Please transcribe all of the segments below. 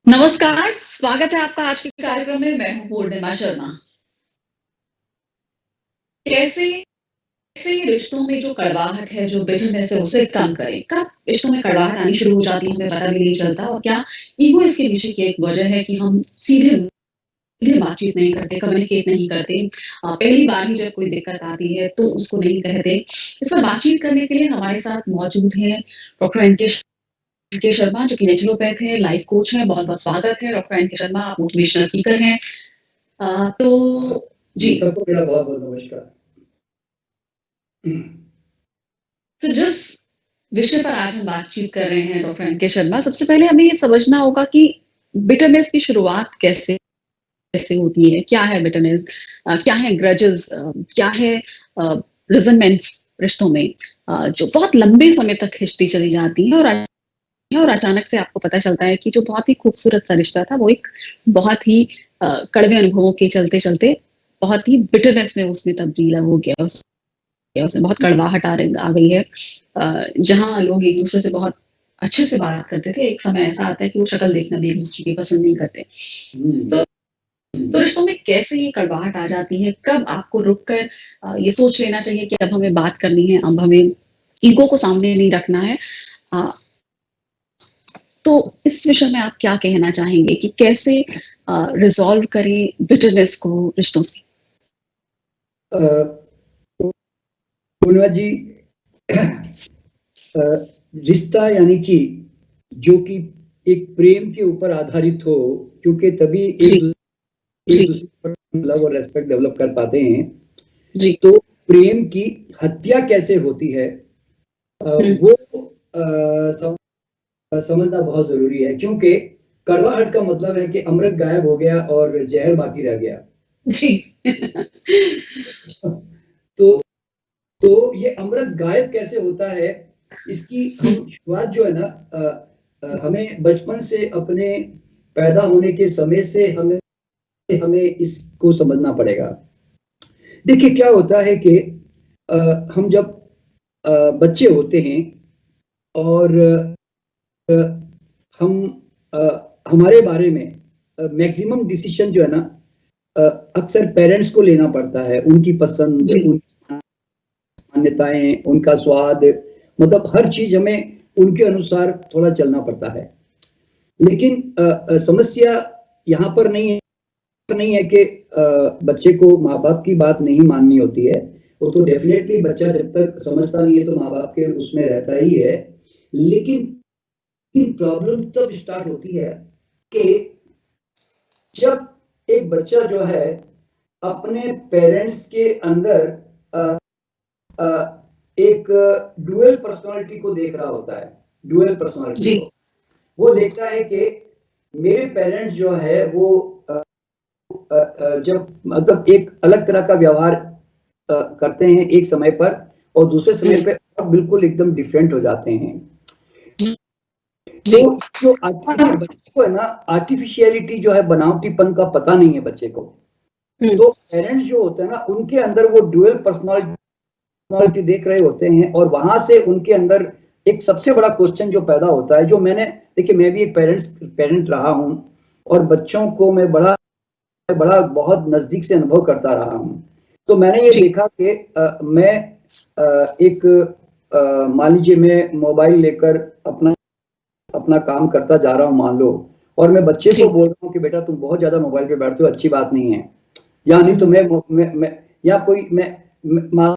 नमस्कार, स्वागत है आपका आज के कार्यक्रम में। मैं हूँ पूर्णिमा शर्मा। कैसे कैसे रिश्तों में जो कड़वाहट है, जो बिटरनेस है, उसे कम करें? कब रिश्तों में कड़वाहट आनी शुरू हो जाती है, हमें पता भी नहीं चलता। और क्या ईगो इसके पीछे की एक वजह है कि हम सीधे सीधे बातचीत नहीं करते, कम्युनिकेट नहीं करते। पहली बार ही जब कोई दिक्कत आती है, तो उसको नहीं कहते। इस पर बातचीत करने के लिए हमारे साथ मौजूद हैं डॉक्टर एन के शर्मा, जो कि नेचुरोपैथ हैं, लाइफ कोच हैं। बहुत-बहुत स्वागत है डॉक्टर एन के शर्मा, आप मोटिवेशनल स्पीकर हैं। तो जी, सबको मेरा बहुत-बहुत नमस्कार। तो जिस विषय पर आज हम बातचीत कर रहे हैं डॉक्टर एन के शर्मा, सबसे पहले हमें ये समझना होगा कि बिटरनेस की शुरुआत कैसे कैसे होती है? क्या है बिटरनेस? क्या है ग्रजेस? क्या है रिजनमेंट्स रिश्तों में, जो बहुत लंबे समय तक खिंचती चली जाती हैं और अचानक से आपको पता चलता है कि जो बहुत ही खूबसूरत सा रिश्ता था, वो एक बहुत ही कड़वे अनुभवों के चलते-चलते बहुत ही बिटरनेस में उसमें तब्दील हो गया। उसमें बहुत कड़वाहट आ गई है। जहाँ लोग एक-दूसरे से बहुत अच्छे से बात करते थे, एक समय ऐसा आता है कि वो शक्ल देखना भी एक-दूसरे की पसंद नहीं करते। तो तो रिश्तों में कैसे ये कड़वाहट आ जाती है? कब आपको रुक कर ये सोच लेना चाहिए कि अब हमें बात करनी है, अब हमें ईगो को सामने नहीं रखना है? अ, तो इस विषय में आप क्या कहना चाहेंगे कि कैसे रिज़ॉल्व करें बिटरनेस को रिश्तों से? अ, पूर्णिमा जी अ, रिश्ता यानी कि जो कि एक प्रेम के ऊपर आधारित हो, क्योंकि तभी जी, एक जी, दूसरे पर लव और रिस्पेक्ट डेवलप कर पाते हैं। जी। तो प्रेम की हत्या कैसे होती है हुँ, वो समझना बहुत ज़रूरी है, क्योंकि कड़वाहट का मतलब है कि अमृत गायब हो गया और ज़हर बाकी रह गया। जी। तो तो ये अमृत गायब कैसे होता है, इसकी हुँ, हम शुरुआत जो है ना हमें बचपन से अपने पैदा होने के समय से हमें हमें इसको समझना पड़ेगा। देखिए क्या होता है कि अ, हम जब बच्चे होते हैं और अ, हम अ, हमारे बारे में मैक्सिमम डिसीजन जो है ना अ, अक्सर पेरेंट्स को लेना पड़ता है, उनकी पसंद, जी, उनकी मान्यताएँ, उनका स्वाद, मतलब हर चीज़ हमें उनके अनुसार थोड़ा चलना पड़ता है। लेकिन समस्या यहाँ पर नहीं है कि बच्चे को माँ-बाप की बात नहीं माननी होती है। वो तो डेफ़िनेटली बच्चा जब तक समझता नहीं है तो माँ-बाप के उसमें रहता ही है। लेकिन प्रॉब्लम तब स्टार्ट होती है कि जब एक बच्चा जो है अपने पेरेंट्स के अंदर अ अ, एक डुअल पर्सनैलिटी को देख रहा होता है, डुअल पर्सनैलिटी जी, को। वो देखता है कि मेरे पेरेंट्स जो है वो जब मतलब एक अलग तरह का व्यवहार करते हैं एक समय पर और दूसरे समय हुँ, पे और बिल्कुल एकदम डिफरेंट हो जाते हैं। तो जी, जो बच्चे को है ना आर्टिफिशियलिटी जो है बनावटीपन का पता नहीं है बच्चे को। हुँ, तो पेरेंट्स जो होते हैं ना उनके अंदर वो डुअल पर्सनैलिटी देख रहे होते हैं और वहां से उनके अंदर एक सबसे बड़ा क्वेश्चन जो पैदा होता है जो मैंने देखिए मैं भी एक पेरेंट रहा हूँ और बच्चों को मैं बड़ा बहुत नजदीक से अनुभव करता रहा हूँ। तो मैंने ये जी, देखा कि मैं एक मान लीजिए मैं मोबाइल लेकर अपना अपना काम करता जा रहा हूँ मान लो और मैं बच्चे को जी, बोल रहा हूँ कि बेटा तुम बहुत ज्यादा मोबाइल पे बैठते हो, अच्छी बात नहीं है। या नहीं तो हुँ, मैं या कोई मान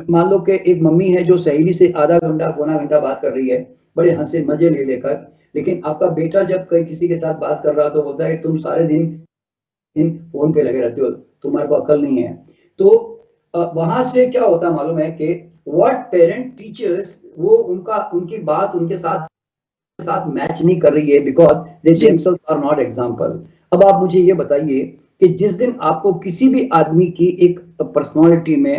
मान लो कि एक मम्मी है जो सहेली से आधा घंटा पौना घंटा बात कर रही है बड़े हंसे मजे ले लेकर, लेकिन आपका बेटा जब कहीं किसी के साथ बात कर रहा तो होता है तुम सारे दिन फोन पे लगे रहते हो, तुम्हारे को अकल नहीं है। तो वहां से क्या होता है मालूम है कि व्हाट पेरेंट टीचर्स वो उनका उनकी बात उनके साथ साथ मैच नहीं कर रही है बिकॉज दे जी, देमसेल्व्स आर नॉट एग्जांपल। अब आप मुझे ये बताइए कि जिस दिन आपको किसी भी आदमी की एक पर्सनालिटी में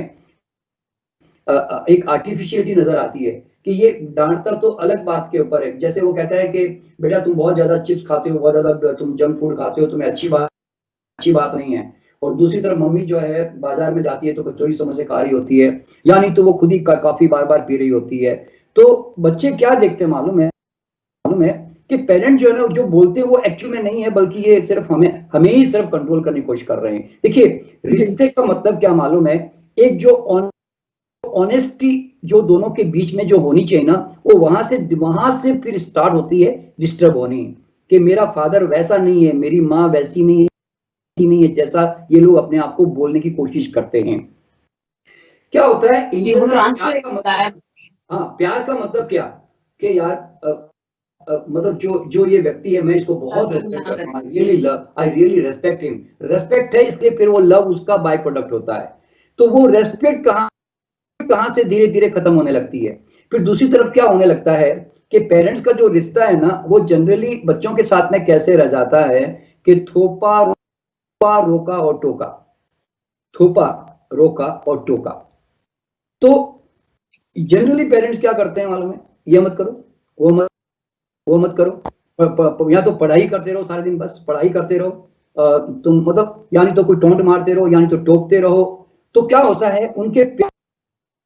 एक आर्टिफिशियलिटी नजर आती है कि ये डांटता तो अलग बात के ऊपर है, जैसे वो कहता है कि बेटा तुम बहुत ज्यादा चिप्स खाते हो, बहुत ज्यादा तुम जंक फूड खाते हो, तुम्हें अच्छी बात नहीं है। और दूसरी तरफ मम्मी जो है बाजार में जाती है तो कचौरी समोसे खा रही होती है या नहीं तो वो खुद ही कॉफी बार बार पी रही होती है। तो बच्चे क्या देखते हैं मालूम है कि पेरेंट जो है ना, जो बोलते हैं वो एक्चुअल में नहीं है, बल्कि ये सिर्फ हमें ही सिर्फ कंट्रोल करने की कोशिश कर रहे हैं। देखिए, रिश्ते का मतलब क्या मालूम है, एक जो ऑनेस्टी जो दोनों के बीच में जो होनी चाहिए ना, वो वहां से फिर स्टार्ट होती है डिस्टर्ब होनी, कि मेरा फादर वैसा नहीं है, मेरी माँ वैसी नहीं है जैसा ये लोग अपने आप को बोलने की कोशिश करते हैं। क्या होता है प्यार का मतलब क्या, कि यार मतलब जो ये व्यक्ति है, मैं इसको बहुत रेस्पेक्ट करता हूँ, I really respect him. Respect है, इसलिए फिर वो लव उसका बाय प्रोडक्ट होता है। तो वो रेस्पेक्ट कहां से धीरे धीरे खत्म होने लगती है। फिर दूसरी तरफ क्या होने लगता है कि पेरेंट्स का जो रिश्ता है ना, वो जनरली बच्चों के साथ में कैसे रह जाता है कि थोपा रोका और टोका, थोपा रोका और टोका। तो जनरली पेरेंट्स क्या करते हैं मालूम है, ये मत करो, वो मत करो, या तो पढ़ाई करते रहो सारे दिन, बस पढ़ाई करते रहो, तुम मतलब यानी तो कोई टोंट मारते रहो, यानी तो टोकते रहो। तो क्या होता है, उनके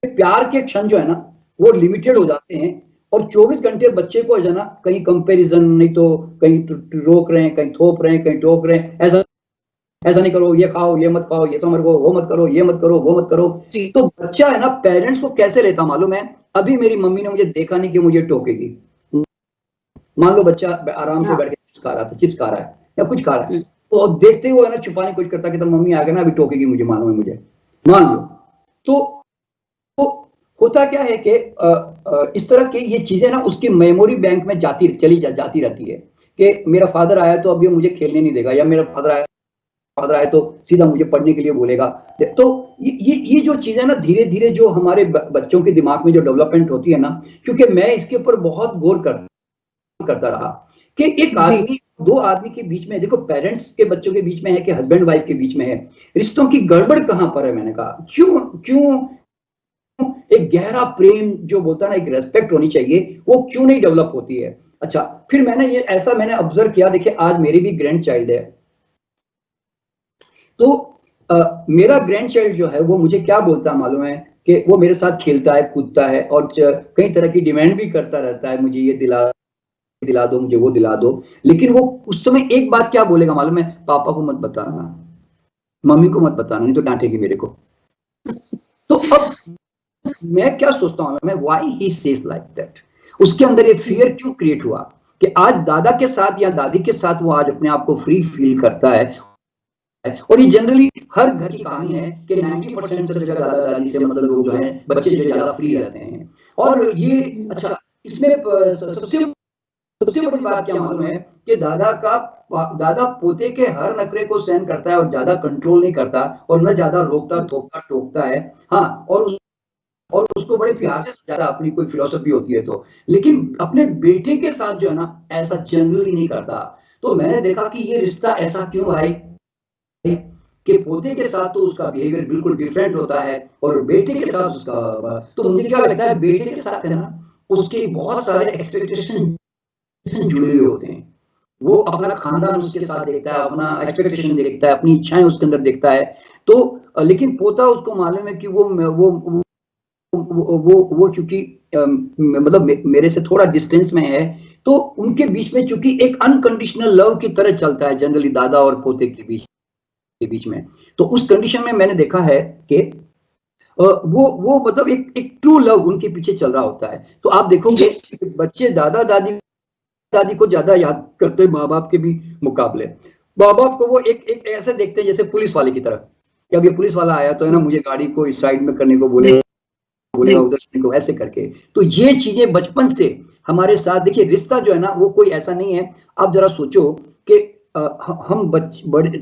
प्यार के क्षण जो है ना, वो लिमिटेड हो जाते हैं, और 24 घंटे बच्चे को है ना, कहीं कंपैरिजन, नहीं तो कहीं रोक रहे हैं, कहीं थोप रहे हैं, कहीं टोक रहे हैं, ऐसा नहीं करो, ये खाओ, ये मत खाओ, ये समर को, वो मत करो, ये मत करो, वो मत करो। तो बच्चा है ना, पेरेंट्स को कैसे लेता मालूम है, अभी मेरी मम्मी ने मुझे देखा नहीं कि मुझे टोकेगी। मान लो बच्चा आराम से बैठ के चिप्स खा रहा था, चिप्स खा रहा है या कुछ खा रहा है, तो देखते हुए ना छुपाने की कोशिश करता कि तो मम्मी आ गया ना, अभी टोकेगी मुझे, मालूम है मुझे, मान लो। तो होता क्या है कि इस तरह की ये चीजें ना उसकी मेमोरी बैंक में जाती रहती है, कि मेरा फादर आया तो अब ये मुझे खेलने नहीं देगा, या मेरा फादर आया तो सीधा मुझे पढ़ने के लिए बोलेगा। तो ये जो चीजें ना धीरे धीरे जो हमारे बच्चों के दिमाग में जो डेवलपमेंट होती है ना, क्योंकि मैं इसके ऊपर बहुत गौर करता रहा कि एक आदमी, दो आदमी के बीच में, देखो पेरेंट्स के बच्चों के बीच में है कि हस्बैंड वाइफ के बीच में है, रिश्तों की गड़बड़ कहां पर है। मैंने कहा क्यों एक गहरा प्रेम जो बोलता है ना, एक रेस्पेक्ट होनी चाहिए, वो क्यों नहीं डेवलप होती है। अच्छा, फिर मैंने ऑब्जर्व किया, देखिए आज मेरी भी ग्रैंड चाइल्ड है, तो मेरा ग्रैंड चाइल्ड जो है वो मुझे क्या बोलता है मालूम है, कि वो मेरे साथ खेलता है, कूदता है, और कई तरह की डिमांड भी करता रहता है, मुझे ये दिला दो, मुझे वो दिला दो। लेकिन वो उस समय एक बात क्या बोलेगा मालूम है, पापा को मत बताना, मम्मी को मत बताना, नहीं तो डांटेगी मेरे को। तो अब मैं क्या सोचता हूँ, मैं why he says like that, उसके अंदर ये फियर क्यों क्रिएट हुआ, कि आज दादा के साथ या दादी के साथ वो आज अपने आप को फ्री फील करता है। और ये जनरली हर घर की कहानी है कि 90% से ज्यादा दादा दादी से मतलब लोग जो है, बच्चे जो ज्यादा फ्री रहते हैं। और ये अच्छा, इसमें सबसे बड़ी बात क्या मालूम है, कि दादा पोते के हर नखरे को सहन करता है, और ज्यादा कंट्रोल नहीं करता, और न ज्यादा रोकता टोकता है। हाँ, और उसको बड़े प्यार से ज्यादा, अपनी कोई फिलोसफी होती है तो, लेकिन अपने बेटे के साथ जो है ना, ऐसा जनरली नहीं करता। तो मैंने देखा कि ये रिश्ता ऐसा क्यों भाई, कि पोते के साथ तो उसका बिहेवियर बिल्कुल डिफरेंट होता है, और बेटे के साथ उसका, तो मुझे क्या लगता है, बेटे के साथ है ना, उसके बहुत सारे एक्सपेक्टेशन जुड़े हुए होते हैं। वो अपना खानदान उसके साथ देखता है, अपना एक्सपेक्टेशन देखता है, अपनी इच्छाएं उसके अंदर देखता है। तो लेकिन पोता, उसको मालूम है कि वो चूंकि मतलब मेरे से थोड़ा डिस्टेंस में है, तो उनके बीच में चूंकि एक अनकंडीशनल लव की तरह चलता है जनरली दादा और पोते के बीच में। तो उस कंडीशन में मैंने देखा है कि वो मतलब एक ट्रू लव उनके पीछे चल रहा होता है। तो आप देखोगे बच्चे दादा दादी को ज्यादा याद करते हैं माँ बाप के भी मुकाबले। माँ बाप को वो एक ऐसे देखते हैं जैसे पुलिस वाले की तरह, कि अब ये पुलिस वाला आया तो है ना, मुझे गाड़ी को इस साइड में करने को बोलेगा उधर को ऐसे करके। तो ये चीजें बचपन से हमारे साथ, देखिए रिश्ता जो है ना, वो कोई ऐसा नहीं है। आप जरा सोचो कि हम बड़े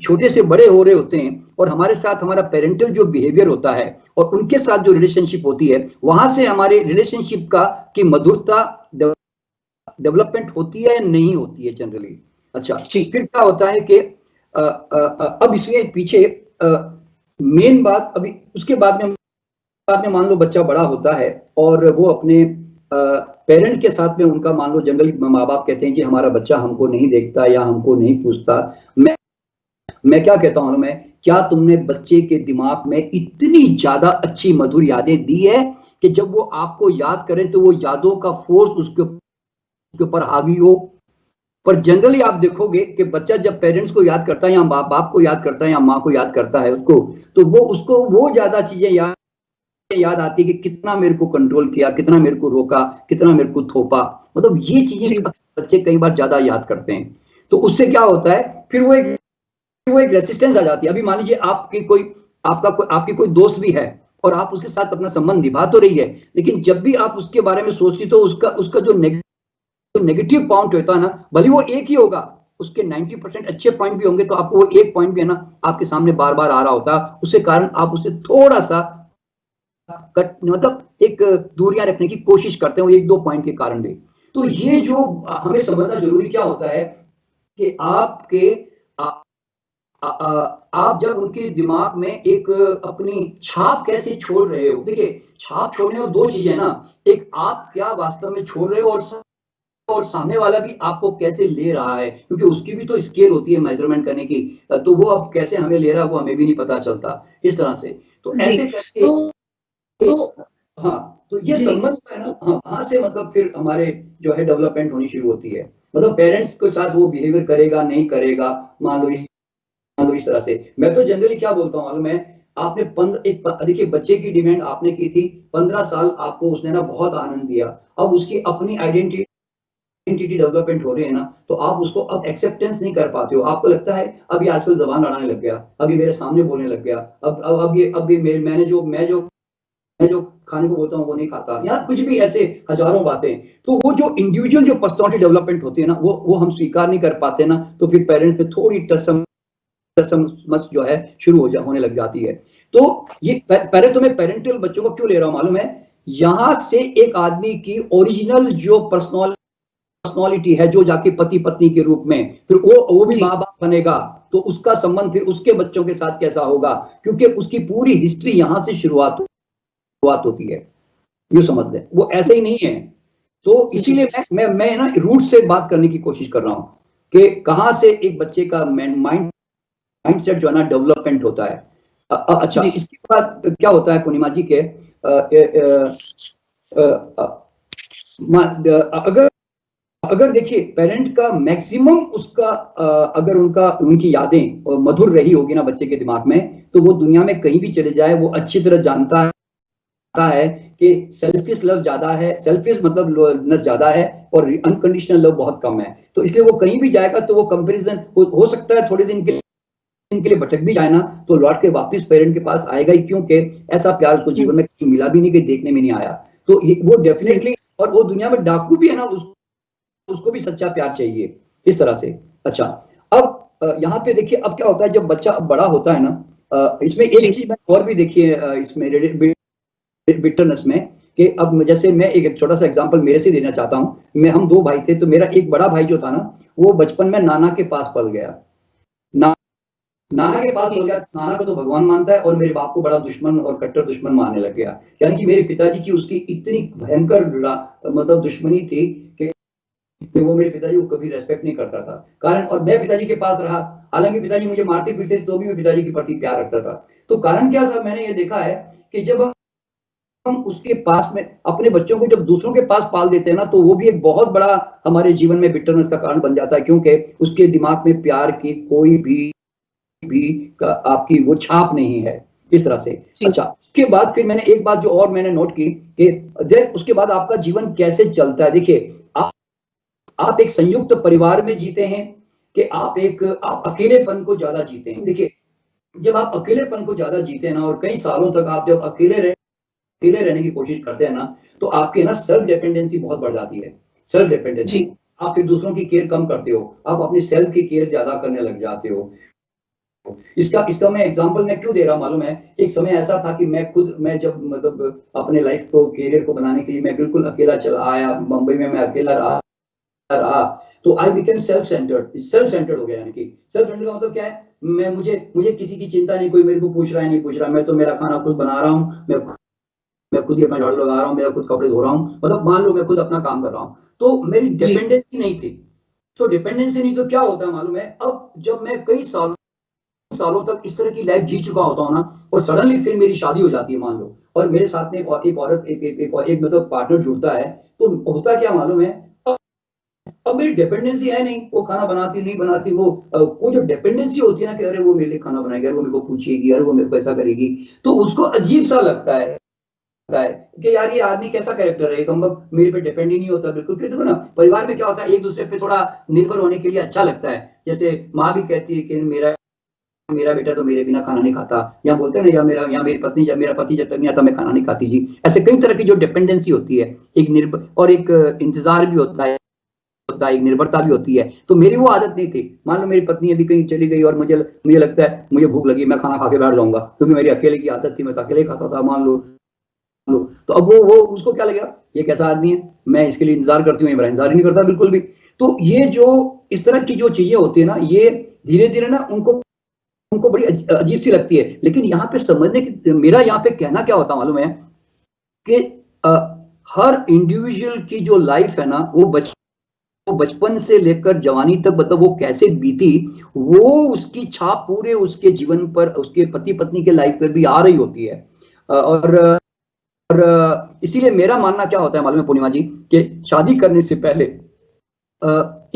छोटे से बड़े हो रहे होते हैं, और हमारे साथ हमारा पेरेंटल जो बिहेवियर होता है, और उनके साथ जो रिलेशनशिप होती है, वहां से हमारे रिलेशनशिप की मधुरता डेवलपमेंट होती है या नहीं होती है जनरली। अच्छा, फिर क्या होता है कि अब इसमें पीछे मेन बात, अभी उसके बाद में मान लो बच्चा बड़ा होता है, और वो अपने पेरेंट के साथ में, उनका मान लो जनरली माँ बाप कहते हैं कि हमारा बच्चा हमको नहीं देखता या हमको नहीं पूछता। मैं क्या कहता हूं, मैं क्या तुमने बच्चे के दिमाग में इतनी ज्यादा अच्छी मधुर यादें दी है, कि जब वो आपको याद करे तो वो यादों का फोर्स उसके उसके ऊपर हावी हो। पर जनरली आप देखोगे कि बच्चा जब पेरेंट्स को याद करता है या बाप को याद करता है या माँ को याद करता है उसको, तो वो ज्यादा चीजें याद आती है कि कितना मेरे को कंट्रोल किया, कितना मेरे को रोका, कितना मेरे को थोपा। मतलब ये चीजें बच्चे कई बार ज्यादा याद करते हैं। तो उससे क्या होता है, फिर वो एक रेसिस्टेंस आ जाती है। अभी मान लीजिए आपकी कोई दोस्त भी है और आप उसके साथ अपना संबंध निभा तो रही है, लेकिन जब भी आप उसके बारे में सोचती तो उसका जो नेगेटिव पॉइंट होता है ना, भले वो एक ही होगा, उसके 90% अच्छे पॉइंट भी होंगे, तो आपको वो एक पॉइंट भी है ना आपके सामने बार बार आ रहा होता है, उसके कारण आप उसे थोड़ा सा मतलब एक दूरियां रखने की कोशिश करते हो, एक दो पॉइंट के कारण भी। तो ये जो हमें समझना जरूरी क्या होता है कि आप जब उनके दिमाग में एक अपनी छाप कैसे छोड़ रहे हो। देखिए, छाप छोड़ने में दो चीजें ना, एक आप क्या वास्तव में छोड़ रहे हो और सामने वाला भी आपको कैसे ले रहा है, क्योंकि उसकी भी तो स्केल होती है मेजरमेंट करने की। तो वो अब कैसे हमें ले रहा है वो हमें भी नहीं पता चलता इस तरह से। तो ऐसे करके तो हाँ, तो ये संबंध है ना, हाँ, वहाँ से मतलब फिर हमारे जो है डेवलपमेंट होनी शुरू होती है। मतलब पेरेंट्स के साथ वो बिहेवियर करेगा नहीं करेगा, मान लो इस तरह से। मैं तो जनरली क्या बोलता हूँ मालूम है, आपने देखिए बच्चे की डिमांड आपने की थी, 15 साल आपको उसने ना बहुत आनंद दिया। अब उसकी अपनी आइडेंटिटी डेवलपमेंट हो रही है ना, तो आप उसको अब एक्सेप्टेंस नहीं कर पाते हो। आपको लगता है अब ये आजकल जबान लड़ाने लग गया, अब ये मेरे सामने बोलने लग गया, अब ये मैं जो खाने को बोलता हूँ वो नहीं खाता, या कुछ भी ऐसे हजारों बातें। तो वो जो इंडिविजुअल जो पर्सनालिटी डेवलपमेंट होती है ना, वो हम स्वीकार नहीं कर पाते ना, तो फिर पेरेंट्स पे थोड़ी टसमस जो है शुरू होने लग जाती है। तो ये पहले तो मैं पेरेंटल बच्चों को क्यों ले रहा हूँ मालूम है, यहां से एक आदमी की ओरिजिनल जो पर्सनालिटी है, जो जाके पति पत्नी के रूप में फिर वो भी माँ बाप बनेगा, तो उसका संबंध फिर उसके बच्चों के साथ कैसा होगा, क्योंकि उसकी पूरी हिस्ट्री यहां से शुरुआत होती है। यूँ समझ लें, वो ऐसे ही नहीं है। तो इसीलिए मैं ना रूट से बात करने की कोशिश कर रहा हूँ कि कहाँ से एक बच्चे का माइंडसेट जो है ना डेवलपमेंट होता है। अच्छा, इसके बाद क्या होता है पूर्णिमा जी के अगर अगर देखिए पेरेंट का मैक्सिमम उसका अगर उनकी यादें मधुर रही होगी ना बच्चे के दिमाग में, तो वो दुनिया में कहीं भी चले जाए वो अच्छी तरह जानता है कि सेल्फिश लव ज्यादा है, सेल्फिश मतलब नस ज्यादा है और अनकंडीशनल लव बहुत कम है। तो इसलिए वो कहीं भी जाएगा तो वो कंपैरिजन हो सकता है थोड़े दिन के लिए भटक भी जाए ना, तो लौट के वापस पेरेंट के पास आएगा ही, क्योंकि ऐसा प्यार उसको जीवन में कहीं मिला भी नहीं, कि देखने में नहीं आया। तो वो डेफिनेटली, और वो दुनिया में डाकू भी है ना, उसको भी सच्चा प्यार चाहिए इस तरह से। अच्छा, अब यहाँ पे देखिए अब क्या होता है जब बच्चा अब बड़ा होता है ना, इसमें एक चीज मैं और भी देखिए इसमें बिटरनेस में, कि अब जैसे मैं एक छोटा सा एग्जांपल मेरे से देना चाहता हूँ। हम दो भाई थे, तो मेरा एक बड़ा भाई जो था ना, वो बचपन में नाना के पास पल गया। नाना के पास हो गया, नाना को तो भगवान मानता है और मेरे बाप को बड़ा दुश्मन और कट्टर दुश्मन मानने लग गया। यानी कि मेरे पिताजी की उसकी इतनी भयंकर मतलब दुश्मनी थी कि वो मेरे पिताजी को कभी रेस्पेक्ट नहीं करता था। कारण, और मैं पिताजी के पास रहा, हालांकि पिताजी मुझे मारते पीटते तो भी मैं पिताजी के प्रति प्यार रखता था। तो कारण क्या था, मैंने ये देखा है कि जब हम उसके पास में अपने बच्चों को जब दूसरों के पास पाल देते हैं ना, तो वो भी एक बहुत बड़ा हमारे जीवन में बिटरनेस का कारण बन जाता है, क्योंकि उसके दिमाग में प्यार की कोई भी आपकी वो छाप नहीं है इस तरह से। अच्छा, उसके बाद फिर मैंने एक बात जो और मैंने नोट की कि उसके बाद आपका जीवन कैसे चलता है। देखिए, आप एक संयुक्त परिवार में जीते हैं कि आप अकेलेपन को ज्यादा जीते हैं। देखिए, जब आप अकेलेपन को ज्यादा जीते हैं ना, और कई सालों तक आप जब अकेले रहने की कोशिश करते हैं ना, तो आपकी ना सेल्फ डिपेंडेंसी बहुत बढ़ जाती है। सेल्फ डिपेंडेंसी, आप फिर दूसरों की केयर कम करते हो, आप अपनी सेल्फ की केयर ज्यादा करने लग जाते हो। इसका मैं एग्जांपल मैं क्यों दे रहा हूँ मालूम है, एक समय ऐसा था कि मैं जब मतलब अपने लाइफ को कैरियर को बनाने के लिए मैं बिल्कुल अकेला चला आया, मुंबई में मैं अकेला रहा। तो आई बिकेम सेल्फ सेंटर्ड हो गया। यानी कि सेल्फ सेंटर्ड का मतलब क्या है, मुझे किसी की चिंता नहीं, कोई मेरे को पूछ रहा है नहीं पूछ रहा, मैं तो मेरा खाना खुद बना रहा हूँ, मैं खुद ही अपना झाड़ू लगा रहा हूँ, मेरा खुद कपड़े धो रहा हूँ, मतलब मान लो मैं खुद अपना काम कर रहा हूँ। तो मेरी डिपेंडेंसी नहीं थी। तो डिपेंडेंसी नहीं तो क्या होता है मालूम है, अब जब मैं कई सालों तक इस तरह की लाइफ जी चुका होता हूँ ना, और सडनली फिर मेरी शादी हो जाती है मान लो, और मेरे साथ में एक औरत एक मतलब पार्टनर जुड़ता है, तो होता क्या मालूम है, अब मेरी डिपेंडेंसी है नहीं, वो खाना बनाती नहीं बनाती, वो जो डिपेंडेंसी होती है ना कि अरे वो मेरे लिए खाना बनाएगी, अरे वो मेरे को पूछेगी, अरे वो मेरे को ऐसा करेगी, तो उसको अजीब सा लगता है कि यार ये आदमी कैसा कैरेक्टर है, कम वक्त मेरे पे डिपेंड ही नहीं होता बिल्कुल। क्योंकि देखो ना, परिवार में क्या होता है, एक दूसरे पे थोड़ा निर्भर होने के लिए अच्छा लगता है। जैसे माँ भी कहती है कि मेरा मेरा बेटा तो मेरे बिना खाना नहीं खाता, या बोलते हैं ना, या मेरी पत्नी, जब मेरा पति जब तक नहीं आता मैं खाना नहीं खाती जी। ऐसे कई तरह की जो डिपेंडेंसी होती है, एक निर्भर और एक इंतजार भी होता है, एक निर्भरता भी होती है। तो मेरी वो आदत नहीं थी। मान लो मेरी पत्नी अभी कहीं चली गई और मुझे मुझे लगता है मुझे भूख लगी, मैं खाना खा के बैठ जाऊंगा, क्योंकि मेरी अकेले की आदत थी, मैं तो अकेले खाता था, मान लो। तो अब वो उसको क्या लगेगा, ये कैसा आदमी है, मैं इसके लिए इंतजार करती हूँ, ये मेरा इंतजार ही नहीं करता बिल्कुल भी। तो ये जो इस तरह की जो चीजें होती है ना, ये धीरे धीरे ना उनको उनको बड़ी अजीब सी लगती है। लेकिन यहाँ पे समझने की, मेरा यहाँ पे कहना क्या होता मालूम है कि अ, हर इंडिविजुअल की जो लाइफ है ना, वो बचपन से लेकर जवानी तक, मतलब वो कैसे बीती, वो उसकी छाप पूरे उसके जीवन पर, उसके पति पत्नी के लाइफ पर भी आ रही होती है। और इसीलिए मेरा मानना क्या होता है मालूम है पूर्णिमा जी, कि शादी करने से पहले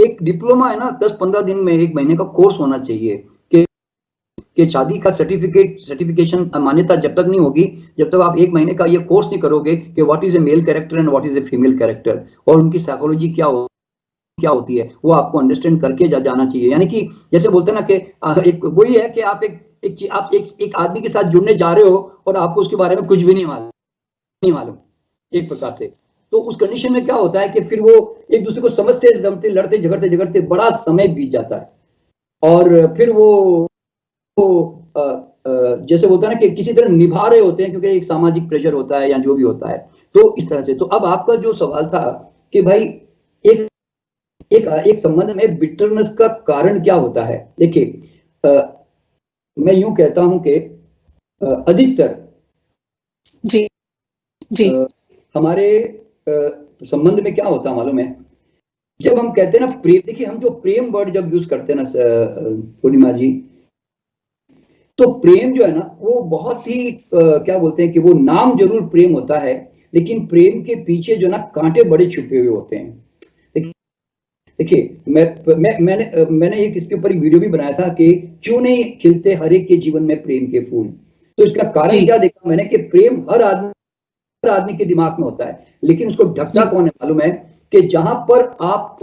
एक डिप्लोमा है ना, 10-15 दिन में, 1 महीने का कोर्स होना चाहिए कि शादी का सर्टिफिकेशन मान्यता जब तक नहीं होगी, जब तक आप 1 महीने का ये कोर्स नहीं करोगे कि what is a male character and what is a female character, और उनकी साइकोलॉजी क्या होती है, वो आपको अंडरस्टैंड करके जाना चाहिए। यानी कि जैसे बोलते हैं ना कि एक वही है कि आप एक आदमी के साथ जुड़ने जा रहे हो और आपको उसके बारे में कुछ भी नहीं मालूम एक प्रकार से। तो उस कंडीशन में क्या होता है कि फिर वो एक दूसरे को समझते जमते, लड़ते झगड़ते झगड़ते बड़ा समय बीत जाता है। और फिर वो जैसे बोलता है ना कि किसी तरह निभा रहे होते हैं, क्योंकि एक सामाजिक प्रेशर होता है या जो भी होता है। तो इस तरह से, तो अब आपका जो सवाल था कि भाई एक एक संबंध में बिटरनेस का कारण क्या होता है। देखिए, मैं यूं कहता हूं कि अधिकतर जी, जी। हमारे संबंध में क्या होता है मालूम है, जब हम कहते हैं ना प्रेम, देखिए हम जो प्रेम वर्ड जब यूज करते हैं ना पूर्णिमा जी, तो प्रेम जो है ना वो बहुत ही क्या बोलते हैं कि वो नाम जरूर प्रेम होता है, लेकिन प्रेम के पीछे जो ना कांटे बड़े छुपे हुए होते हैं। देखिए, मैंने एक इसके ऊपर एक वीडियो भी बनाया था कि क्यों नहीं खिलते हर एक के जीवन में प्रेम के फूल। तो इसका कारण जी, क्या देखा मैंने कि प्रेम हर आदमी के दिमाग में होता है, लेकिन उसको ढकता जी, कौन है मालूम है, कि जहां पर आप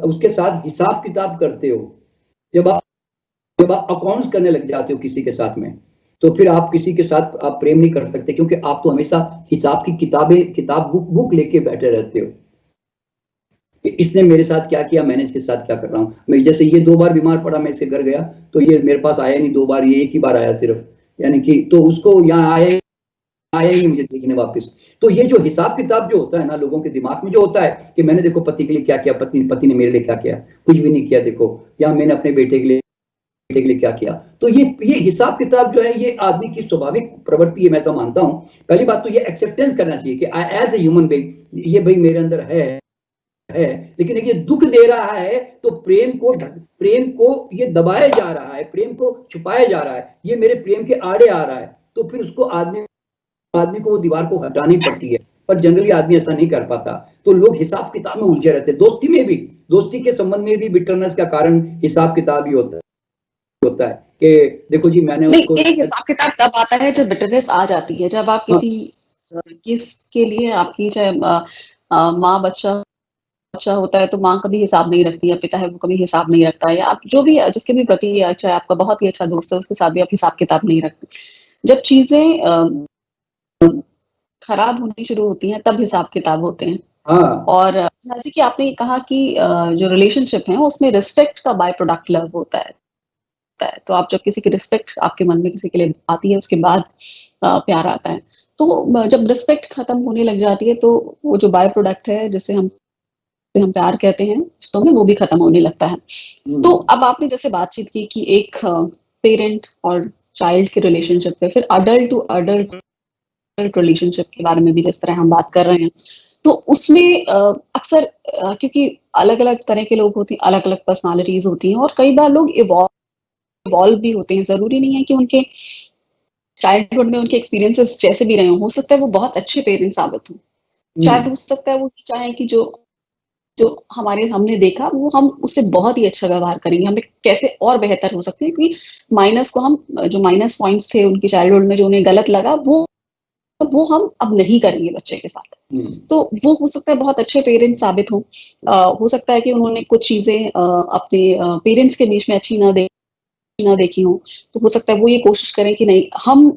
उसके साथ हिसाब किताब करते हो, जब आप जब आप अकाउंट्स करने लग जाते हो किसी के साथ में, तो फिर आप किसी के साथ आप प्रेम नहीं कर सकते, क्योंकि आप तो हमेशा हिसाब की किताब बुक लेके बैठे रहते हो कि इसने मेरे साथ क्या किया, मैंने इसके साथ क्या कर रहा हूँ। मैं जैसे ये 2 बार बीमार पड़ा, मैं इसके घर गया तो ये मेरे पास आया नहीं 2 बार, ये एक ही बार आया सिर्फ। यानी कि तो उसको यहाँ आया ही नहीं मुझे देखने वापस। तो ये जो हिसाब किताब जो होता है ना लोगों के दिमाग में जो होता है कि मैंने देखो पति के लिए क्या किया, पति पति ने मेरे लिए क्या किया, कुछ भी नहीं किया देखो, या मैंने अपने बेटे के लिए क्या किया। तो ये हिसाब किताब जो है, ये आदमी की स्वाभाविक प्रवृत्ति है, मैं तो मानता हूँ। पहली बात तो ये एक्सेप्टेंस करना चाहिए कि एज ए ह्यूमन बीइंग ये भाई मेरे अंदर है। लेकिन ये दुख दे रहा है, तो प्रेम को ये दबाया जा रहा है, प्रेम को छुपाया जा रहा है, ये मेरे प्रेम के आड़े आ रहा है, तो फिर उसको आदमी को वो दीवार को हटानी पड़ती है। पर जनरली आदमी ऐसा नहीं कर पाता, तो लोग हिसाब किताब में उलझे रहते हैं। दोस्ती के संबंध में भी बिटरनेस का कारण हिसाब किताब ही होता है कि देखो जी मैंने नहीं, उसको एक हिसाब-किताब तब आता है जब बिटरनेस आ जाती है, जब आप हाँ, किसके लिए आपकी चाहे माँ बच्चा बच्चा होता है तो माँ कभी हिसाब नहीं रखती है, पिता है वो कभी हिसाब नहीं रखता है, या आप जो भी जिसके भी प्रति चाहे आपका बहुत ही अच्छा दोस्त है उसके साथ भी आप हिसाब-किताब नहीं रखते। जब चीज़ें खराब होनी शुरू होती हैं तब हिसाब-किताब होते हैं। हाँ, और जैसे कि आपने कहा कि जो रिलेशनशिप है उसमें रिस्पेक्ट का बाय प्रोडक्ट लव होता है। तो आप जब किसी की रिस्पेक्ट आपके मन में किसी के लिए आती है उसके बाद प्यार आता है। तो जब रिस्पेक्ट खत्म होने लग जाती है तो वो जो बाय प्रोडक्ट है जिसे हम प्यार कहते हैं रिश्तों में, वो भी खत्म होने लगता है। तो अब आपने जैसे बातचीत की कि एक पेरेंट और चाइल्ड के रिलेशनशिप पे, फिर अडल्ट टू अडल्ट रिलेशनशिप के बारे में भी जिस तरह हम बात कर रहे हैं, तो उसमें अक्सर क्योंकि अलग-अलग तरह के लोग होते हैं, अलग-अलग पर्सनैलिटीज़ होती हैं और कई बार लोग इवॉल्व भी होते हैं। ज़रूरी नहीं है कि उनके चाइल्डहुड में उनके एक्सपीरियंसेस जैसे भी रहे हों, हो सकता है वो बहुत अच्छे पेरेंट्स साबित हों। शायद हो सकता है वो ये चाहें कि जो जो हमारे हमने देखा वो हम उससे बहुत ही अच्छा व्यवहार करेंगे, हमें कैसे और बेहतर हो सकते हैं, क्योंकि माइनस को हम जो माइनस पॉइंट्स थे उनकी चाइल्डहुड में जो उन्हें गलत लगा वो हम अब नहीं करेंगे बच्चे के साथ। तो वो हो सकता है बहुत अच्छे पेरेंट्स साबित हों। हो सकता है कि उन्होंने कुछ चीजें अपने पेरेंट्स के बीच में अच्छी ना देखी हो, तो हो सकता है वो ये कोशिश करें कि नहीं हम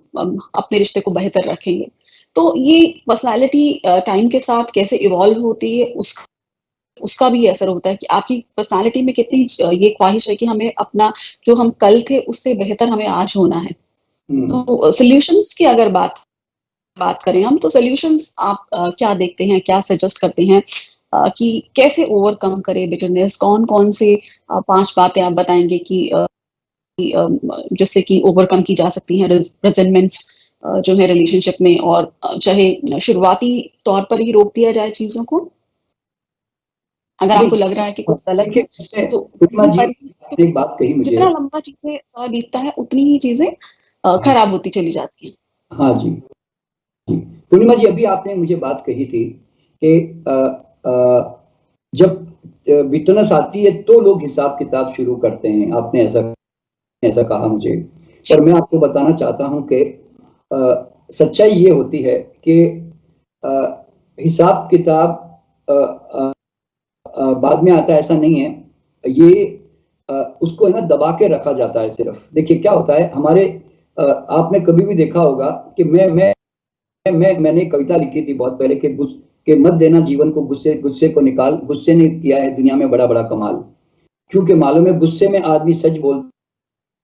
अपने रिश्ते को बेहतर रखेंगे। तो ये पर्सनैलिटी टाइम के साथ कैसे इवॉल्व होती है उसका भी असर होता है कि आपकी पर्सनैलिटी में कितनी ये ख्वाहिश है कि हमें अपना जो हम कल थे उससे बेहतर हमें आज होना है। तो सॉल्यूशंस की अगर बात करें हम, तो सॉल्यूशंस आप क्या देखते हैं, क्या सजेस्ट करते हैं कि कैसे ओवरकम करें बिटरनेस? कौन-कौन से 5 बातें आप बताएँगे कि जिससे कि ओवरकम की जा सकती हैं रिजेंटमेंट्स जो है रिलेशनशिप में, और चाहे शुरुआती तौर पर ही रोक दिया जाए चीज़ों को? अगर आपको लग रहा है कि कुछ गलत है, देखिए तो पूर्णिमा जी आपने एक क्योंकि बात कही मुझे। जितना लंबा चीज़ें बीतता है उतनी ही चीज़ें खराब होती चली जाती हैं। हाँ जी, जी। पूर्णिमा जी अभी आपने मुझे बात कही थी कि जब बिटरनेस आती है तो लोग हिसाब-किताब शुरू करते हैं। आपने ऐसा कहा मुझे। पर मैं आपको बताना चाहता हूँ कि सच्चाई ये होती है कि अ, हिसाब-किताब बाद में आता है, ऐसा नहीं है। ये उसको है ना दबा के रखा जाता है सिर्फ। देखिए क्या होता है हमारे आपने कभी भी देखा होगा कि मैंने एक कविता लिखी थी बहुत पहले कि मत देना जीवन को गुस्से को निकाल, गुस्से ने किया है दुनिया में बड़ा-बड़ा कमाल। क्योंकि मालूम है गुस्से में आदमी सच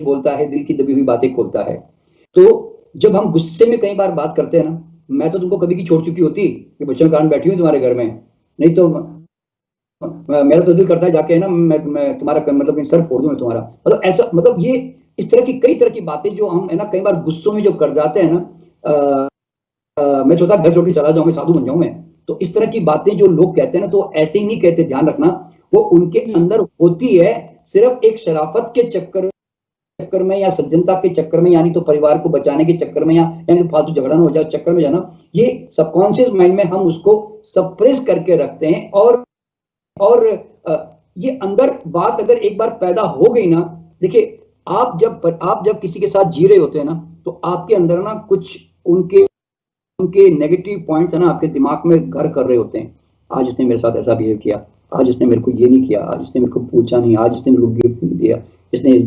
बोलता है, दिल की दबी हुई बातें खोलता है। तो जब हम गुस्से में कई बार बात करते हैं ना, मैं तो तुमको कभी की छोड़ चुकी होती कि बच्चों के कारण बैठी हूँ तुम्हारे घर में, नहीं तो मेरा तो दिल करता है जाके है ना मैं तुम्हारा मतलब सर फोड़ दूं मैं तुम्हारा, मतलब ऐसा, मतलब ये इस तरह की कई तरह की बातें जो हम है ना कई बार गुस्सों में जो कर जाते हैं ना, मैं चाहता घर छोड़ के चला जाऊं, मैं साधु बन जाऊं मैं। तो इस तरह की बातें जो लोग कहते हैं ना, तो ऐसे ही नहीं कहते, ध्यान रखना। वो उनके अंदर होती है सिर्फ एक शराफत के चक्कर में या सज्जनता के चक्कर में, यानी तो परिवार को बचाने के चक्कर में, या यानी तो फालतू झगड़ा ना हो जाए चक्कर में जाना, ये सबकॉन्शियस माइंड में हम उसको सप्रेस करके रखते हैं। और ये अंदर बात अगर एक बार पैदा हो गई ना, देखिए आप जब किसी के साथ जी रहे होते हैं ना, तो आपके अंदर ना कुछ उनके उनके नेगेटिव पॉइंट्स है ना आपके दिमाग में घर कर रहे होते हैं। आज इसने मेरे साथ ऐसा बिहेव किया, आज इसने मेरे को ये नहीं किया, आज इसने मेरे को पूछा नहीं, आज इसने मेरे को गिफ्ट नहीं दिया, इसने इस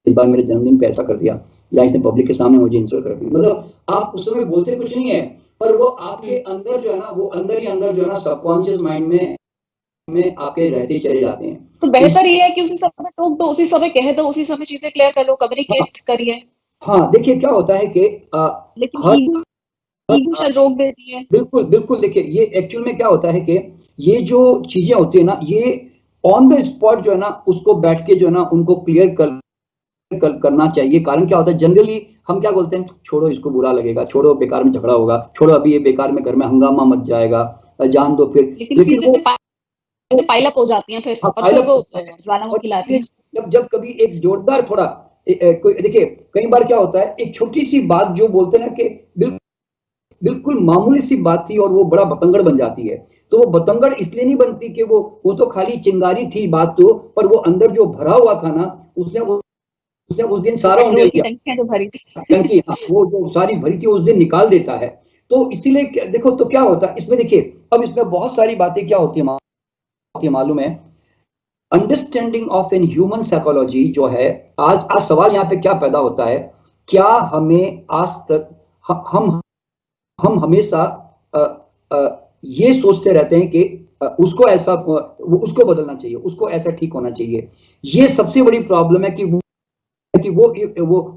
बार मेरे जन्मदिन पे ऐसा कर दिया, या इसने पब्लिक के सामने मुझे इंसल्ट कर दी। मतलब आप उस समय बोलते कुछ नहीं है, पर वो आपके अंदर जो है ना, वो अंदर ही अंदर जो है ना सबकॉन्शियस माइंड में आपके रहते चले जाते हैं। तो बेहतर ये है कि उसी समय टोक दो, उसी समय कह दो, उसी समय चीजें क्लियर कर लो, कम्युनिकेट करिए। हाँ, देखिए क्या होता है कि लेकिन हर ईगो शायद रोक देती है। बिल्कुल, बिल्कुल। देखिए ये एक्चुअल में क्या होता है कि ये जो चीजें होती है ना, ये ऑन द स्पॉट जो है ना उसको बैठ के जो है ना उनको क्लियर करना चाहिए। कारण क्या होता है, जनरली हम क्या बोलते हैं, छोड़ो इसको बुरा लगेगा, छोड़ो बेकार में झगड़ा होगा, छोड़ो अभी ये बेकार में घर में हंगामा मच जाएगा, जान दो फिर। लेकिन लेकिन चीजें पाइल अप हो जाती हैं फिर, हाँ, और पाइल फिर अप वो होता है। और ज्वालामुखी लाती इसलिए हैं। जब जब कभी एक जोरदार थोड़ा कोई देखिए कई बार क्या होता है, एक छोटी सी बात जो बोलते हैं ना कि बिल्कुल मामूली सी बात थी और वो बड़ा बतंगड़ बन जाती है। तो वो बतंगड़ इसलिए नहीं बनती कि वो तो खाली चिंगारी थी बात, तो पर वो अंदर जो भरा हुआ था ना, उसने उस दिन वो सारा पेट्रोल उंडेल की दिया। टंकियां जो भरी थी। टंकी, हाँ, वो जो सारी भरी थी उस दिन निकाल देता है। तो इसीलिए देखो तो क्या होता है इसमें, देखिए अब इसमें बहुत सारी बातें क्या होती है मालूम है। Understanding of an human psychology जो है, आज सवाल यहाँ पे क्या पैदा होता है, क्या हमें आज तक हम हमेशा अ, ये सोचते रहते हैं कि उसको ऐसा उसको बदलना चाहिए, उसको ऐसा ठीक होना चाहिए। ये सबसे बड़ी प्रॉब्लम है कि वो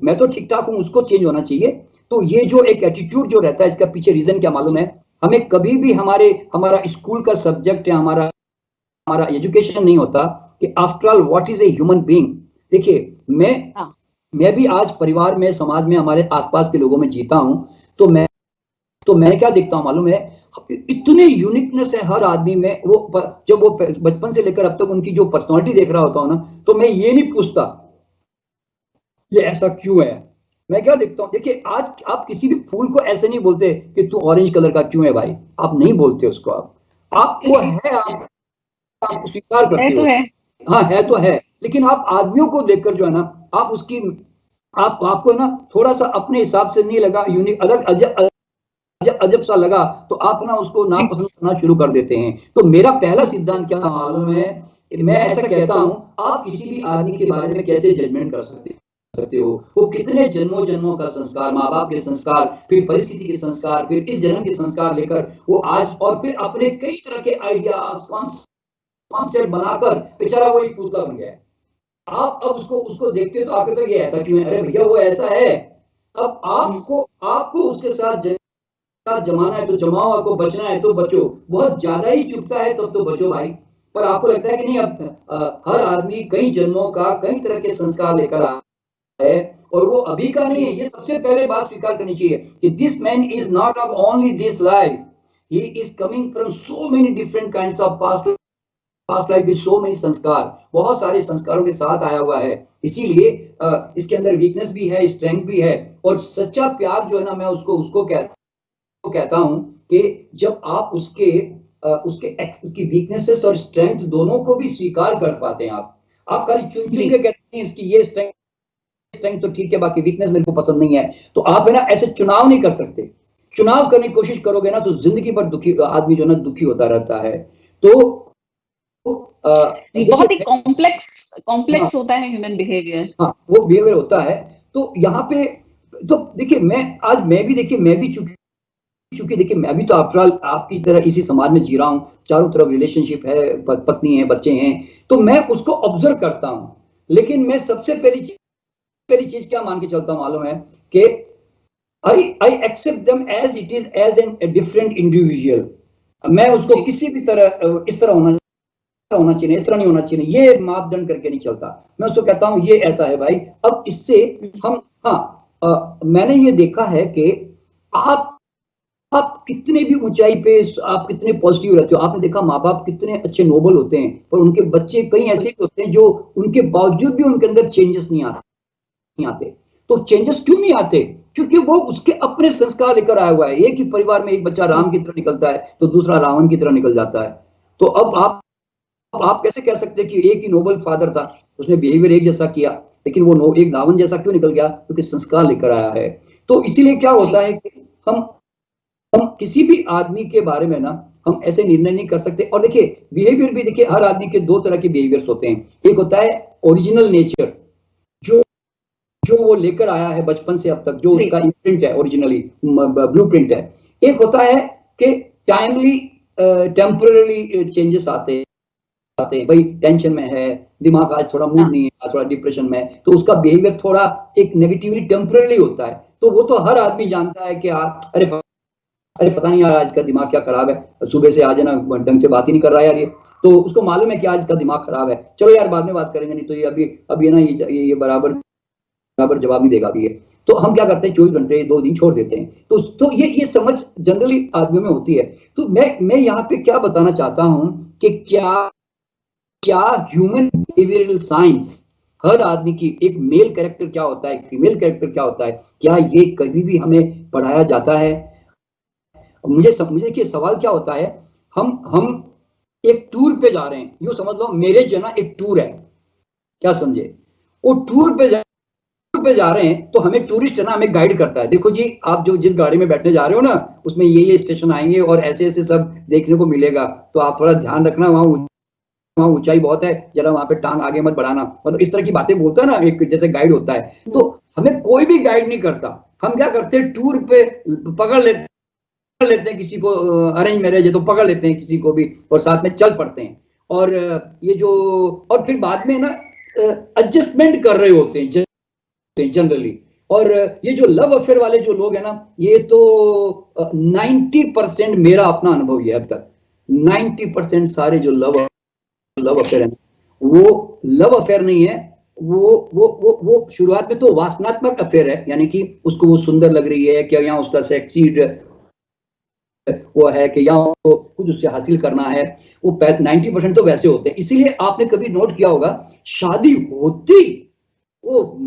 मैं तो ठीक ठाक हूं, उसको चेंज होना चाहिए। तो ये जो एक एटीट्यूड जो रहता है, इसका पीछे रीजन क्या मालूम है, हमें कभी भी हमारा स्कूल का सब्जेक्ट या हमारा एजुकेशन नहीं होता कि after all what is a human being. देखिए मैं भी आज परिवार में, समाज में, हमारे आसपास के लोगों में जीता हूं। तो मैं क्या देखता हूं मालूम है, इतने यूनिकनेस है हर आदमी में। जब वो बचपन से लेकर अब तक उनकी जो पर्सनालिटी देख रहा होता हूं ना, तो मैं ये नहीं पूछता ये ऐसा क्यों है। मैं क्या देखता हूं, देखिए आज आप किसी भी फूल को ऐसे नहीं बोलते कि तू ऑरेंज कलर का क्यों है भाई, आप नहीं बोलते उसको। आप वो है, आप स्वीकार है करते तो हो। है। हाँ, है तो है, लेकिन आप आदमियों को देखकर जो है ना, आप उसकी आपको ना थोड़ा-सा अपने हिसाब से नहीं लगा, यूनिक, अलग, अजब सा लगा, तो आप ना उसको जी, नापसंद करना शुरू कर देते हैं। तो मेरा पहला सिद्धांत क्या मालूम है, मैं ऐसा कहता हूँ, आप किसी भी आदमी के बारे में कैसे जजमेंट कर सकते हो? वो कितने जन्मों-जन्मों का संस्कार, माँ-बाप के संस्कार, फिर परिस्थिति के संस्कार, फिर इस जन्म के संस्कार लेकर वो आज, और फिर अपने कई तरह के आइडियाज़, कॉन्सेप्ट बनाकर बेचारा वो एक पुतला बन गया है। आप अब उसको उसको देखते हो तो आपको तो ये ऐसा क्यों है? अरे भैया वो ऐसा है। अब हुँ, आपको आपको उसके साथ जमाना है तो जमाओ, आपको बचना है तो बचो। बहुत ज़्यादा ही चुभता है तब तो बचो भाई। पर आपको लगता है कि नहीं, अब हर आदमी कई जन्मों का, कई तरह के संस्कार लेकर आया है, और वो अभी का नहीं जी, है। ये सबसे पहले बात स्वीकार करनी चाहिए कि this man is not of only this life, he is coming from so many different kinds of past life with so many संस्कार, बहुत सारे संस्कारों के साथ आया हुआ है। इसीलिए इसके अंदर वीकनेस भी है, स्ट्रेंथ भी है, और सच्चा प्यार जो है ना, मैं उसको उसको कहता हूँ कि जब आप उसकी वीकनेसेस और स्ट्रेंथ दोनों को भी स्वीकार कर पाते हैं आप। आप खाली चुन-चुन जी। के कहते हैं इसकी ये स्ट्रेंथ तो ठीक है, बाकी वीकनेस मेरे को पसंद नहीं है। तो आप है ना ऐसे चुनाव नहीं कर सकते। चुनाव करने की कोशिश करोगे ना तो ज़िंदगी भर दुखी आदमी जो है ना दुखी होता रहता है। तो अ, जी, देखिए, बहुत ही कॉम्प्लेक्स हाँ, कॉम्प्लेक्स होता है ह्यूमन बिहेवियर। हाँ, वो बिहेवियर होता है। तो यहाँ पे तो देखिए, मैं भी चूँकि चूँकि देखिए, मैं भी तो आफ्टर ऑल आपकी तरह इसी समाज में जी रहा हूँ, चारों तरफ रिलेशनशिप है, प पत्नी है, बच्चे हैं, तो मैं उसको ऑब्ज़र्व करता हूँ। लेकिन मैं सबसे पहली चीज़ क्या मान के चलता हूँ मालूम है, कि I accept them as it is, as an a different individual. मैं उसको जी, किसी भी तरह इस तरह होना चाहिए, इस तरह नहीं होना चाहिए, ये मापदंड करके नहीं चलता। मैं उसको कहता हूँ ये ऐसा है भाई। अब इससे हुँ, हम, हाँ, मैंने ये देखा है कि आप आप कितने भी ऊँचाई पे आप कितने पॉज़िटिव रहते हो, आपने देखा माँ-बाप कितने अच्छे नोबल होते हैं, पर उनके बच्चे कई बिल्कुल। ऐसे भी होते हैं जो उनके बावजूद भी उनके अंदर चेंजेस नहीं आते। तो चेंजेस क्यों नहीं आते? क्योंकि वो उसके अपने संस्कार लेकर आया हुआ है। एक ही परिवार में एक बच्चा हुँ, राम की तरह निकलता है, तो दूसरा रावण की तरह निकल जाता है। तो अब आप कैसे कह सकते हैं कि एक ही नोबल फादर था, उसने बिहेवियर एक जैसा किया, लेकिन वो एक रावण जैसा क्यों निकल गया? क्योंकि संस्कार लेकर आया है। तो इसीलिए क्या होता जी, है कि हम हम किसी भी आदमी के बारे में ना हम ऐसे निर्णय नहीं कर सकते। और देखिए, बिहेवियर भी देखिए, हर आदमी के 2 तरह के बिहेवियर्स होते हैं। एक होता है ओरिजिनल नेचर, जो जो वो लेकर आया है बचपन से अब तक, जो जी, उसका इम्प्रिंट है ओरिजिनली, ब्लूप्रिंट है। एक होता है कि टाइमली टेम्परेरी चेंजेस आते हैं, भाई टेंशन में है, दिमाग आज थोड़ा मूड हाँ, नहीं है, आज थोड़ा डिप्रेशन में है, तो उसका बिहेवियर थोड़ा एक नेगेटिवली टेम्परेरी होता है। तो वो तो हर आदमी जानता है कि अरे पता नहीं यार, आज का दिमाग क्या खराब है, सुबह से आज है ना ढंग से बात ही नहीं कर रहा है यार ये। तो उसको मालूम है कि आज का दिमाग खराब है, चलो यार बाद में बात करेंगे, नहीं तो ये अभी है ना, ये बराबर बराबर जवाब नहीं देगा अभी ये। तो हम क्या करते हैं, 24 घंटे 2 दिन छोड़ देते हैं। तो ये समझ जनरली आदमियों में होती है। तो मैं यहाँ पे क्या बताना चाहता हूँ कि क्या ह्यूमन बिहेवियरल साइंस, हर आदमी की एक मेल कैरेक्टर क्या होता है, फीमेल कैरेक्टर क्या होता है, क्या ये कभी भी हमें पढ़ाया जाता है? मुझे देखिए, सवाल क्या होता है, हम एक टूर पे जा रहे हैं, यूँ समझ लो मेरे जो है ना एक टूर है, क्या समझे? वो टूर पे जा रहे हैं, तो हमें टूरिस्ट है ना हमें गाइड करता है, देखो जी आप जो जिस गाड़ी में बैठने जा रहे हो ना, उसमें ये स्टेशन आएँगे और ऐसे-ऐसे सब देखने को मिलेगा, तो आप थोड़ा ध्यान रखना, वहाँ ऊँचाई बहुत है, ज़रा वहाँ पे टाँग आगे मत बढ़ाना। मतलब इस तरह की बातें बोलता है ना, एक जैसे गाइड होता है। हुँ, तो हमें कोई भी गाइड नहीं करता। हम क्या करते हैं, टूर पे पकड़ लेते हैं किसी को, अरेंज मैरेज है तो पकड़ लेते हैं किसी को भी, और साथ में चल पड़ते हैं। और ये जो और फिर बाद में ना एडजस्टमेंट कर रहे होते हैं जनरली। और ये जो लव अफेयर वाले जो लोग हैं ना, ये तो 90% मेरा अपना अनुभव ये है अब तक। 90% सारे जो लव अफेयर है, वो लव अफेयर नहीं है। वो शुरुआत में तो वासनात्मक अफेयर है, यानी कि उसको वो सुंदर लग रही है, कि यहाँ उसका सेक्सी वो है, कि यहाँ उसको कुछ उससे हासिल करना है। वो 90% तो वैसे होते हैं। इसीलिए आपने कभी नोट किया होगा, शादी होती वो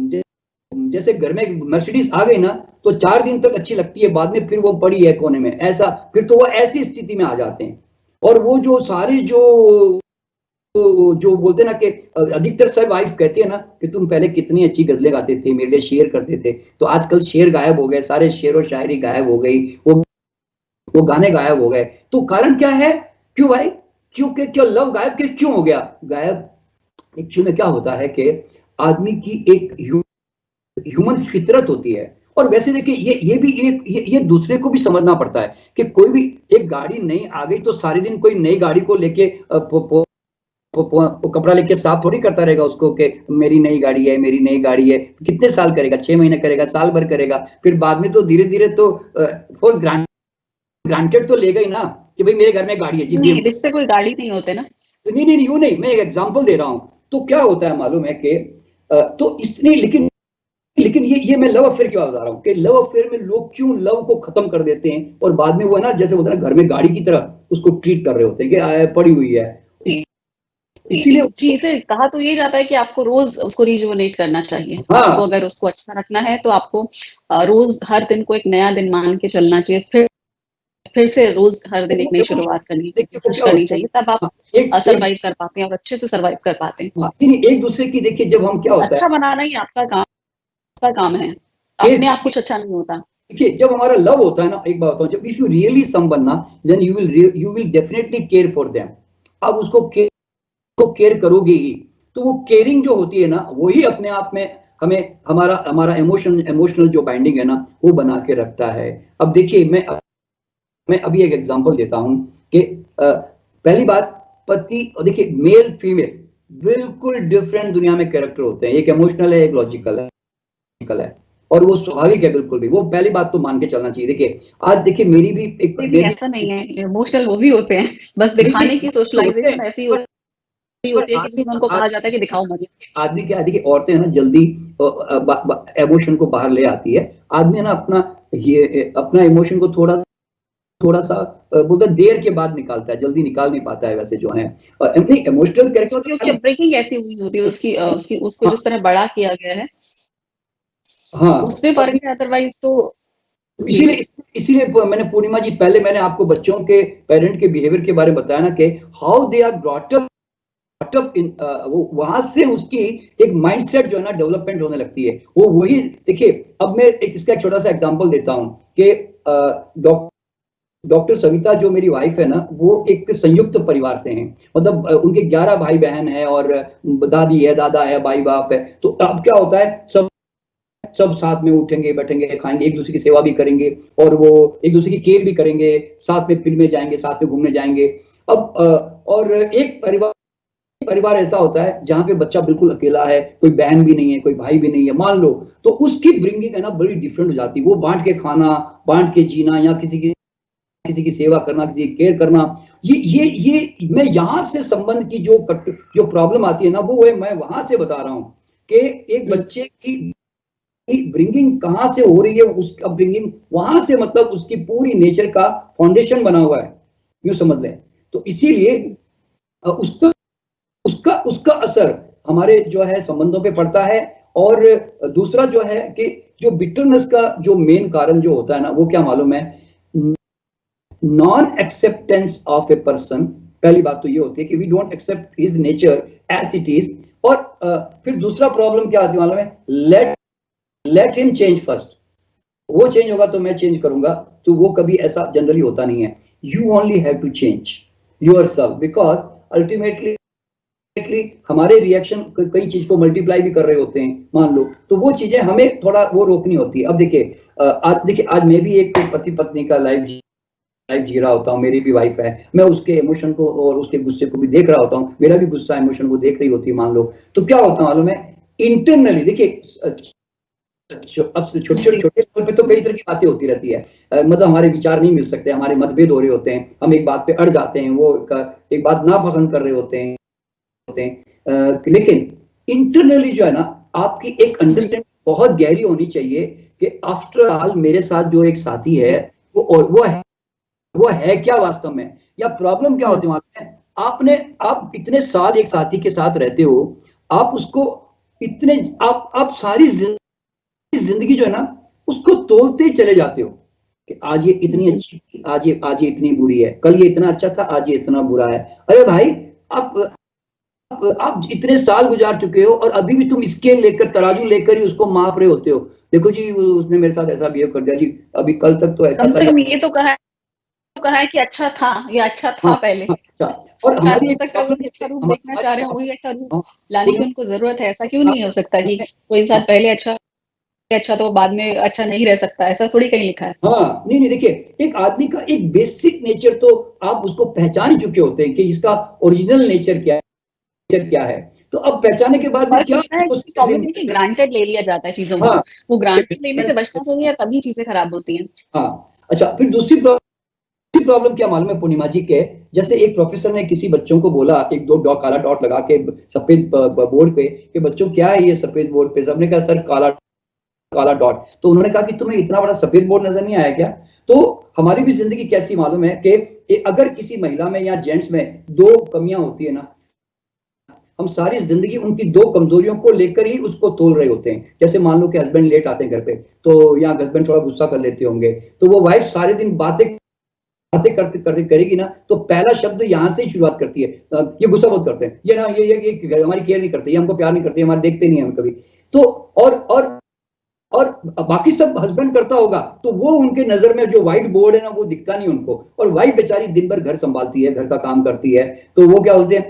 जैसे घर में मर्सिडीज आ गई ना, तो 4 दिन तक अच्छी लगती है, बाद में फिर वो पड़ी है कोने में, ऐसा फिर तो वो ऐसी स्थिति में आ जाते हैं। और वो जो सारे जो जो बोलते ना कि अधिकतर सब वाइफ कहती है ना कि तुम पहले कितनी अच्छी गजलें गाते थे, मेरे लिए शेर करते थे, तो आजकल शेर गायब हो गए, सारे शेर और शायरी गायब हो गई, वो गाने गायब हो गए। तो कारण क्या है? क्यों भाई? क्योंकि क्यों लव गायब क्यों हो गया? गायब एक्चुअली में क्या होता है कि आदमी की एक ह्यूमन फितरत होती है। और वैसे देखिए ये भी एक ये दूसरे को भी समझना पड़ता है कि कोई भी एक गाड़ी नई आ गई तो सारे दिन कोई नई गाड़ी को लेके वो कपड़ा लेके साफ थोड़ी करता रहेगा उसको कि मेरी नई गाड़ी है, मेरी नई गाड़ी है। कितने साल करेगा? 6 महीने करेगा, साल भर करेगा, फिर बाद में तो धीरे-धीरे तो फॉर ग्रांटेड तो लेगा ही ना कि भाई मेरे घर में गाड़ी है जी। नहीं, रिश्ते कोई गाड़ी नहीं होते ना। नहीं, यूँ नहीं, मैं एक एग्जांपल दे रहा हूँ। तो क्या होता है मालूम है कि तो इसलिए लेकिन ये मैं लव अफेयर क्यों बता रहा हूँ कि लव अफेयर में लोग क्यों लव को खत्म कर देते हैं और बाद में वो है ना, जैसे होता है ना, घर में गाड़ी की तरह उसको ट्रीट कर रहे होते हैं कि पड़ी हुई है। इसीलिए जी, इसे कहा तो ये जाता है कि आपको रोज उसको रिजुवनेट करना चाहिए। हाँ। आपको अगर उसको अच्छा रखना है तो आपको रोज हर दिन को एक नया दिन मान के चलना चाहिए। फिर से रोज हर दिन एक नई शुरुआत करनी चाहिए, तब आप सर्वाइव कर पाते हैं और अच्छे से सर्वाइव कर पाते हैं। एक दूसरे की देखिए, जब हम क्या होता अच्छा बनाना ही आपका काम है, अपने आप कुछ अच्छा नहीं होता। देखिए जब हमारा लव होता है ना, एक बात बताऊं, जब इफ यू रियली समवन ना, then you will definitely care for them. अब उसको केयर करोगे ही, तो वो केयरिंग जो होती है ना, वही अपने आप में हमें हमारा इमोशनल जो बाइंडिंग है ना, वो बना के रखता है। अब देखिए मैं अभी एक एग्जांपल देता हूं कि पहली बात, पति और देखिए मेल फीमेल बिल्कुल डिफरेंट दुनिया में कैरेक्टर होते हैं। एक इमोशनल है, एक लॉजिकल है, और वो स्वाभाविक है बिल्कुल भी। वो पहली बात तो मान के चलना चाहिए। देखिए आज देखिए मेरी भी एक ऐसा नहीं है, इमोशनल वो भी होते हैं, बस दिखाने की सोशलाइजेशन ऐसी होती है कि जिसमें उनको कहा जाता है कि दिखाओ मत। आदमी क्या, देखिए औरतें है ना जल्दी इमोशन को बाहर ले आती है। आदमी है ना अपना इमोशन को थोड़ा सा बोलता देर के बाद निकालता है, जल्दी निकाल नहीं पाता है वैसे जो है। इमोशनल कैरेक्टर क्योंकि ब्रेकिंग ऐसी हुई होती है उसकी उसको जिस तरह बड़ा किया गया है, हाँ, उसमें फर्क है, अदरवाइज तो इसीलिए मैंने पूर्णिमा जी पहले मैंने आपको बच्चों के पेरेंट के बिहेवियर के बारे में बताया ना कि how they are brought up in वो वहां से उसकी एक माइंडसेट जो है ना डेवलपमेंट होने लगती है। वो वही देखिए, अब मैं इसका एक छोटा सा एग्जांपल देता हूं कि डॉक्टर सविता जो मेरी वाइफ है ना, वो एक संयुक्त परिवार से हैं। मतलब उनके 11 भाई बहन हैं और दादी है, दादा है, भाई बाप है। तो अब क्या होता है, सब साथ में उठेंगे, बैठेंगे, खाएंगे, एक दूसरे की सेवा भी करेंगे और वो एक दूसरे की केयर भी करेंगे, साथ में फिल्में जाएंगे, साथ में घूमने जाएंगे। अब और एक परिवार ऐसा होता है जहां पे बच्चा बिल्कुल अकेला है, कोई बहन भी नहीं है, कोई भाई भी नहीं है मान लो, तो उसकी ब्रिंगिंग है ना बड़ी डिफरेंट हो जाती है। वो बांट के खाना, बांट के जीना, या किसी की सेवा करना, किसी की केयर करना। ये मैं यहाँ से संबंध की जो प्रॉब्लम आती है ना, वो है मैं वहां से बता रहा हूँ कि एक बच्चे की ब्रिंगिंग कहाँ से हो रही है, उसका ब्रिंगिंग वहां से, मतलब उसकी पूरी नेचर का फाउंडेशन बना हुआ है, यूं समझ लें। तो इसीलिए उसका उसका उसका असर हमारे जो है संबंधों पे पड़ता है। और दूसरा जो है कि जो बिटरनेस का जो मेन कारण जो होता है ना, वो क्या मालूम है, non acceptance of a person. पहली बात तो ये होती है कि we don't accept his nature as it is. और फिर दूसरा प्रॉब्लम क्या आती है मालूम है, लेट हिम चेंज फर्स्ट। वो चेंज होगा तो मैं चेंज करूंगा, तो वो कभी ऐसा जनरली होता नहीं है। You only have to change yourself, because ultimately हमारे रिएक्शन कई चीज को मल्टीप्लाई भी कर रहे होते हैं मान लो, तो वो चीजें हमें थोड़ा वो रोकनी होती है। अब देखिए आज मैं भी एक पति पत्नी का लाइफ जी रहा होता हूँ, मेरी भी वाइफ है, मैं उसके इमोशन को और उसके गुस्से को भी देख रहा होता हूँ, मेरा भी गुस्सा इमोशन को देख रही होती है मान लो। तो क्या होता है मालूम है, इंटरनली देखिए अब छोटे लेवल पे तो कई तरह की बातें होती रहती है। मतलब हमारे विचार नहीं मिल सकते, हमारे मतभेद हो रहे होते हैं, हम एक बात पे अड़ जाते हैं, वो एक बात ना पसंद कर रहे होते हैं। लेकिन इंटरनली जो है ना, आपकी एक अंडरस्टैंडिंग बहुत गहरी होनी चाहिए कि आफ्टर ऑल मेरे साथ जो एक साथी है वो है क्या वास्तव में, या प्रॉब्लम क्या होती है। आप इतने साल एक साथी के साथ रहते हो, आप उसको इतने आप सारी जिंदगी जो है ना, उसको तोलते चले जाते हो कि आज ये इतनी अच्छी थी, आज ये इतनी बुरी है, कल ये इतना अच्छा था, आज ये इतना बुरा है। अरे भाई, आप आप इतने साल गुजार चुके हो और अभी भी तुम स्केल लेकर, तराजू लेकर ही उसको माप रहे होते हो। देखो जी, उसने मेरे साथ ऐसा बिहेव कर दिया जी, अभी कल तक तो ऐसा कम था से जी। कम ये तो कहा है कि अच्छा था या अच्छा हाँ, था पहले। हाँ, अच्छा। और शायद हमारी हो एक सकता है वो प्रॉब्लम भी ये अच्छा है, रूप देखना हमारी चाह रहे हो, वही अच्छा प्रॉब्लम, रूप हाँ, लाने की बोलिए। उनको ज़रूरत है। ऐसा क्यों हाँ, नहीं हो सकता कि हाँ, कोई इंसान हाँ, पहले अच्छा तो बाद में अच्छा नहीं रह सकता, ऐसा थोड़ी कहीं लिखा है। हाँ, नहीं, नहीं, देखिए, एक आदमी का एक बेसिक नेचर तो आप उसको पहचान ही चुके होते हैं कि इसका ओरिजिनल नेचर क्या है। तो अब पहचानने के बाद में फर्क क्या इतना है उसको कि सीधे प्रॉब्लम दिन है कि ग्रांटेड ले लिया जाता है चीज़ों को। हाँ, वो ग्रांटेड लेने से बचना चाहिए, हाँ, या तभी चीज़ें खराब होती हैं। हाँ। अच्छा, फिर दूसरी प्रॉब्लम क्या मालूम है पूर्णिमा जी के, जैसे एक प्रोफेसर ने किसी बच्चों को बोला, एक दो डॉट काला डॉट लगा के सफेद बोर्ड पे, कि बच्चों क्या है ये सफेद बोर्ड पे? सबने कहा सर काला काला डॉट। तो उन्होंने कहा कि तुम्हें इतना बड़ा सफेद बोर्ड नजर नहीं आया क्या? तो हमारी भी जिंदगी कैसी मालूम है कि अगर किसी महिला में या जेंट्स में दो कमियां होती है ना, हम सारी जिंदगी उनकी दो कमजोरियों को लेकर ही उसको तोल रहे होते हैं। जैसे मान लो कि हस्बैंड लेट आते हैं घर पे, तो या हस्बैंड थोड़ा गुस्सा कर लेते होंगे, तो वो वाइफ सारे दिन बातें बातें करते करते करेगी ना, तो पहला शब्द यहाँ से ही शुरुआत करती है, ये गुस्सा बहुत करते हैं, ये ना ये हमारी केयर नहीं करते, ये हमको प्यार नहीं करते, हमारे देखते नहीं हम कभी। तो और बाकी सब हस्बैंड करता होगा, तो वो उनके नजर में जो व्हाइट बोर्ड है ना, वो दिखता नहीं उनको। और वाइफ बेचारी दिन भर घर संभालती है, घर का काम करती है, तो वो क्या बोलते हैं,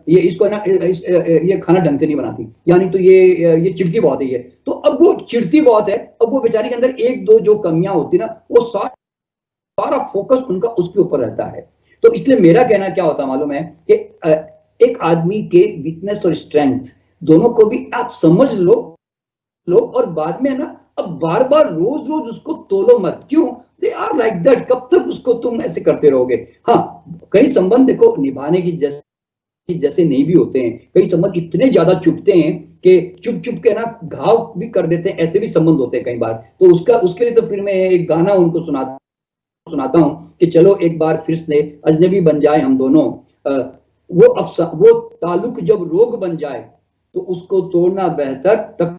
ये इसको ना ये खाना ढंग से नहीं बनाती, यानी तो ये चिढ़ती बहुत है ये। तो अब वो चिढ़ती बहुत है, अब वो बेचारी के अंदर एक दो जो कमियां होती है ना, वो सारा फोकस उनका उसके ऊपर रहता है। तो इसलिए मेरा कहना क्या होता मालूम है कि एक आदमी के वीकनेस और स्ट्रेंथ दोनों को भी आप समझ लो और बाद में है ना, अब बार बार रोज रोज उसको तोलो मत। क्यों? दे आर लाइक दैट, कब तक उसको तुम ऐसे करते रहोगे? हाँ, कई संबंध देखो निभाने की जैसे नहीं भी होते हैं, कई संबंध इतने ज्यादा चुभते हैं कि चुप चुप के ना घाव भी कर देते हैं, ऐसे भी संबंध होते हैं कई बार। तो उसके लिए तो फिर मैं एक गाना उनको सुनाता हूँ कि चलो एक बार फिर से अजनबी बन जाए हम दोनों। वो ताल्लुक जब रोग बन जाए, तो उसको तोड़ना बेहतर।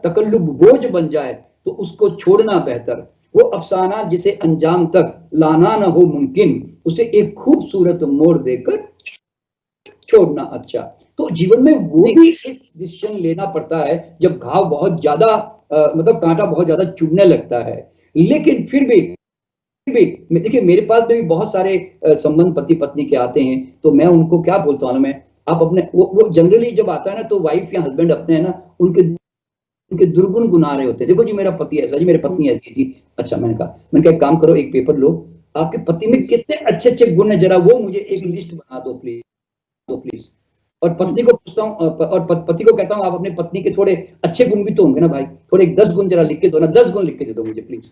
तकल्लुब बोझ बन जाए, तो उसको छोड़ना बेहतर। वो अफसाना जिसे अंजाम तक लाना न हो मुमकिन, उसे एक खूबसूरत मोड़ देकर छोड़ना अच्छा। तो जीवन में वो जी। भी एक डिसीजन लेना पड़ता है जब घाव बहुत ज्यादा मतलब कांटा बहुत ज्यादा चुभने लगता है। लेकिन फिर भी देखिए, मेरे पास में भी बहुत सारे संबंध पति पत्नी के आते हैं, तो मैं उनको क्या बोलता हूँ, मैं आप अपने वो जनरली जब आता है ना, तो वाइफ या हस्बैंड अपने है ना, उनके उनके दुर्गुण गुना रहे होते हैं। देखो जी, मेरा पति ऐसा जी, मेरे पत्नी ऐसी है जी। अच्छा, मैंने कहा एक काम करो, एक पेपर लो, आपके पति में कितने अच्छे अच्छे गुण है, जरा वो मुझे एक लिस्ट बना दो प्लीज। और पत्नी को पूछता हूँ, और पति को कहता हूँ, आप अपने पत्नी के थोड़े अच्छे गुण भी तो होंगे ना भाई, थोड़े 10 गुण जरा लिख के दो ना, 10 गुण लिख के दे दो मुझे प्लीज।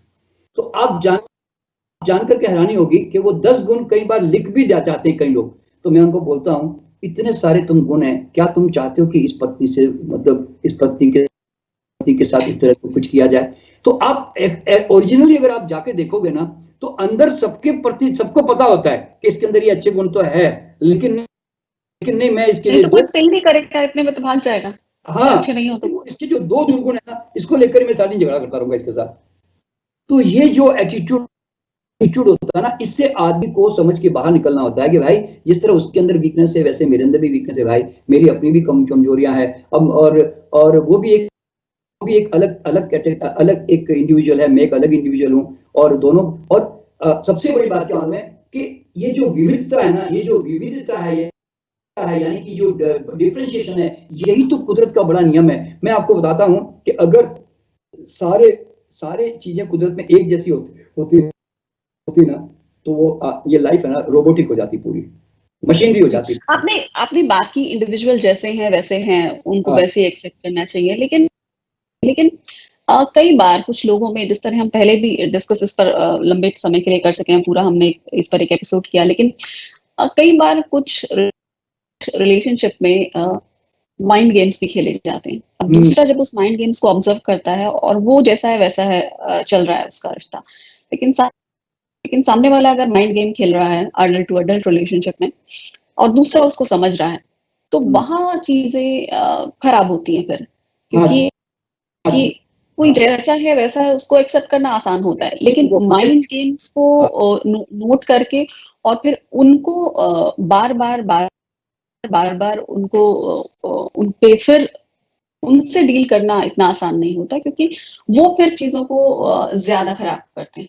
तो आप जान करके हैरानी होगी कि वो 10 गुण कई बार लिख भी जाते हैं कई लोग। तो मैं उनको बोलता हूँ, इतने सारे तुम गुण हैं, क्या तुम चाहते हो कि इस पत्नी से, मतलब इस पत्नी के साथ इस तरह से कुछ किया जाए? तो आप ओरिजिनली अगर आप जाके देखोगे ना, तो अंदर सबके प्रति सबको पता होता है कि इसके अंदर ये अच्छे गुण तो है, लेकिन नहीं, मैं इसके नहीं लिए तो दो। कोई सही नहीं करेगा, इतने में तो भाग जाएगा, हाँ, अच्छे नहीं हो तो। इसके जो दो दुर्गुण है ना, इसको लेकर मैं सारी झगड़ा करता रहूंगा इसके साथ। तो ये जो एटीट्यूड होता है ना, इससे आदमी को समझ के बाहर निकलना होता है कि भाई, जिस तरह उसके अंदर वीकनेस है, वैसे मेरे अंदर भी वीकनेस है भाई, मेरी अपनी भी कमजोरियां हैं। अब और वो भी एक अलग अलग एक इंडिविजुअल है, मैं एक अलग इंडिविजुअल हूँ। और दोनों, और सबसे बड़ी बात क्या है कि ये जो विविधता है ना, ये जो विविधता है, ये है, यानी कि जो डिफरेंशिएशन है, यही तो कुदरत का बड़ा नियम है। मैं आपको बताता हूँ कि अगर सारे सारे चीजें कुदरत में एक जैसी होती ना, तो वो ये लाइफ है ना, रोबोटिक हो जाती, पूरी मशीनरी हो जी, जाती। आपने आपने बात की इंडिविजुअल जैसे हैं वैसे हैं, उनको हाँ, वैसे ही एक्सेप्ट करना चाहिए। लेकिन लेकिन कई बार कुछ लोगों में, जिस तरह हम पहले भी डिस्कस इस पर लंबे समय के लिए कर सके हैं, पूरा हमने इस पर एक एपिसोड किया, लेकिन कई बार कुछ रिलेशनशिप में माइंड गेम्स भी खेले जाते हैं। अब हम्म, दूसरा जब उस माइंड गेम्स को ऑब्जर्व करता है और वो जैसा है वैसा है, चल रहा है उसका रिश्ता, लेकिन लेकिन सामने वाला अगर माइंड गेम खेल रहा है अडल्ट टू अडल्ट रिलेशनशिप में, और दूसरा उसको समझ रहा है, तो हम्म, वहां चीजें खराब होती हैं फिर। हाँ क्योंकि जी, हाँ कि जी, कोई जैसा है वैसा है, उसको एक्सेप्ट करना आसान होता है, लेकिन वो माइंड गेम्स को हाँ, नोट करके और फिर उनको बार बार बार-बार उनको उन पे फिर उनसे डील करना इतना आसान नहीं होता क्योंकि वो फिर चीज़ों को ज़्यादा खराब करते हैं।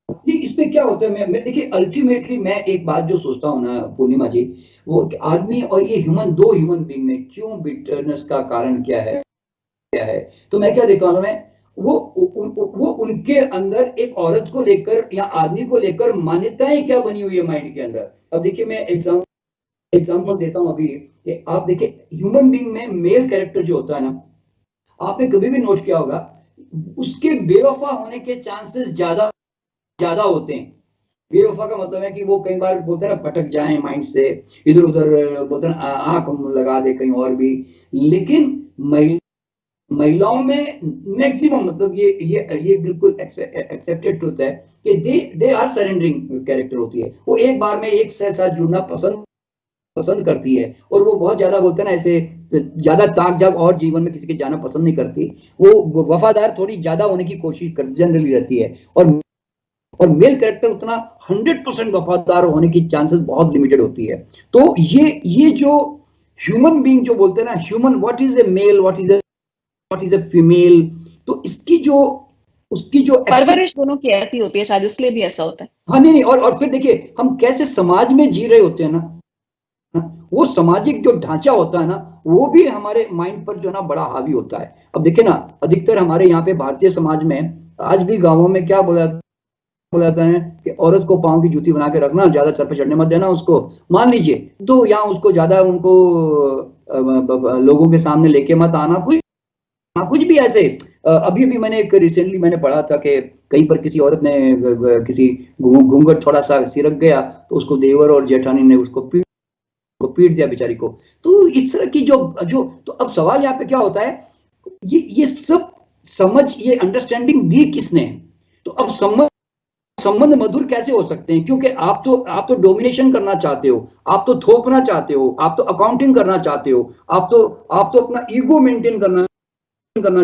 नहीं, इसमें क्या होता है मैं देखिए अल्टीमेटली मैं एक बात जो सोचता हूँ ना पूर्णिमा जी, वो कि आदमी और ये दो ह्यूमन बीइंग में क्यों बिटरनेस का कारण क्या है? तो मैं क्या देखता हूँ ना मैं, वो उनके अंदर एक औरत को लेकर या आदमी को लेकर मान्यताएँ क्या बनी हुई है माइंड के अंदर। अब देखिए मैं एग्ज़ाम्पल देता हूँ अभी, कि आप देखिए ह्यूमन बीइंग में मेल कैरेक्टर जो होता है ना, आपने कभी भी नोट किया होगा, उसके बेवफ़ा होने के चांसेस ज़्यादा होते हैं। बेवफ़ा का मतलब है कि वो कई बार बोलते हैं ना भटक जाएँ माइंड से, इधर-उधर बोलते हैं ना आँख लगा दे कहीं और भी। लेकिन महिलाओं में मैक्सिमम मतलब ये बिल्कुल एक्सेप्टेड ट्रुथ है कि दे आर सरेंडरिंग कैरेक्टर होती है। वो एक बार में एक से साथ जुड़ना पसंद पसंद करती है और वो बहुत ज़्यादा बोलते हैं ना ऐसे ज़्यादा ताक-झाँक और जीवन में किसी के जाना पसंद नहीं करती। वो वफ़ादार थोड़ी ज़्यादा होने की कोशिश कर जनरली रहती है और मेल कैरेक्टर उतना 100% वफ़ादार होने की चांसेस बहुत लिमिटेड होती है। तो ये जो ह्यूमन बीइंग जो बोलते हैं ना human what is a male, what is a female, तो इसकी जो उसकी जो एक्सेप्ट परवरिश दोनों की ऐसी होती है शायद इसलिए भी ऐसा होता है। हाँ, नहीं और फिर देखिए हम कैसे समाज में जी रहे होते हैं ना, वो सामाजिक जो ढांचा होता है ना, वो भी हमारे माइंड पर जो है ना बड़ा हावी होता है। अब देखिए ना, अधिकतर हमारे यहाँ पे भारतीय समाज में आज भी गाँवों में क्या बोला जाता है कि औरत को पाँव की जूती बना के रखना, ज़्यादा सर पे चढ़ने मत देना उसको। मान लीजिए, तो यहाँ उसको ज़्यादा उनको लोगों के सामने लेके मत आना, कुछ भी ऐसे। अभी-अभी मैंने एक रिसेंटली मैंने पढ़ा था कि कहीं पर किसी औरत ने किसी घूंघट थोड़ा-सा सिरक गया, तो उसको देवर और जेठानी ने उसको पीट दिया बेचारी को। तो इस तरह की जो जो तो अब सवाल यहाँ पे क्या होता है, ये सब समझ ये अंडरस्टैंडिंग दी किसने? तो अब संबंध मधुर कैसे हो सकते हैं? क्योंकि आप तो डोमिनेशन करना चाहते हो, आप तो थोपना चाहते हो, आप तो अकाउंटिंग करना चाहते हो, आप तो अपना ईगो मेंटेन करना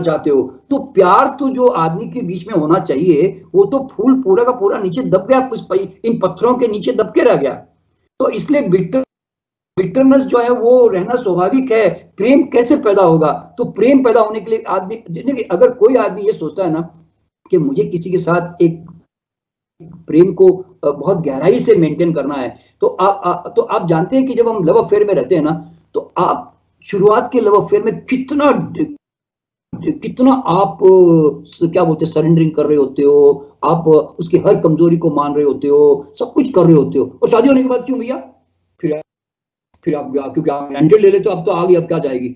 चाहते हो। तो प्यार तो जो आदमी के बीच में होना चाहिए, वो तो फूल पूरा का पूरा नीचे दब गया, इन पत्थरों के नीचे दब के रह गया। तो इसलिए बिटरनेस जो है वो रहना स्वाभाविक है। प्रेम कैसे पैदा होगा? तो प्रेम पैदा होने के लिए आदमी देखिए अगर कोई आदमी ये सोचता है ना कि मुझे किसी के साथ एक प्रेम को बहुत गहराई से मेंटेन करना है, तो आप जानते हैं कि जब हम लव अफेयर में रहते हैं ना, तो आप शुरुआत के लव अफेयर में कितना आप क्या बोलते हैं सरेंडरिंग कर रहे होते हो, आप उसकी हर कमजोरी को मान रहे होते हो, सब कुछ कर रहे होते हो, और शादी होने के बाद क्यों भैया? फिर फिर आप क्योंकि आप रेंटेड ले लेते हो, अब तो आ गई, अब क्या जाएगी,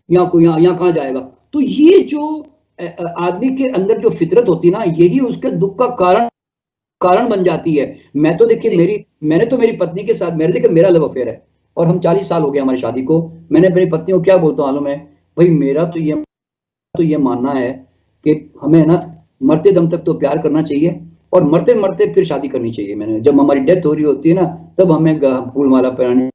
यहाँ कहाँ जाएगा? तो ये जो आदमी के अंदर जो फितरत होती है ना, यही उसके दुख का कारण बन जाती है। मैं तो देखिए मैंने तो मेरी पत्नी के साथ देखिए मेरा लव अफेयर है और हम 40 साल हो गए हमारी शादी को। मैंने अपनी पत्नी को क्या बोलता हूँ मालूम है? भाई मेरा तो ये मानना है कि हमें ना मरते दम तक तो प्यार करना चाहिए और मरते-मरते फिर शादी करनी चाहिए। मैंने जब हमारी डेथ हो रही होती है ना, तब हमें फूल माला पहनानी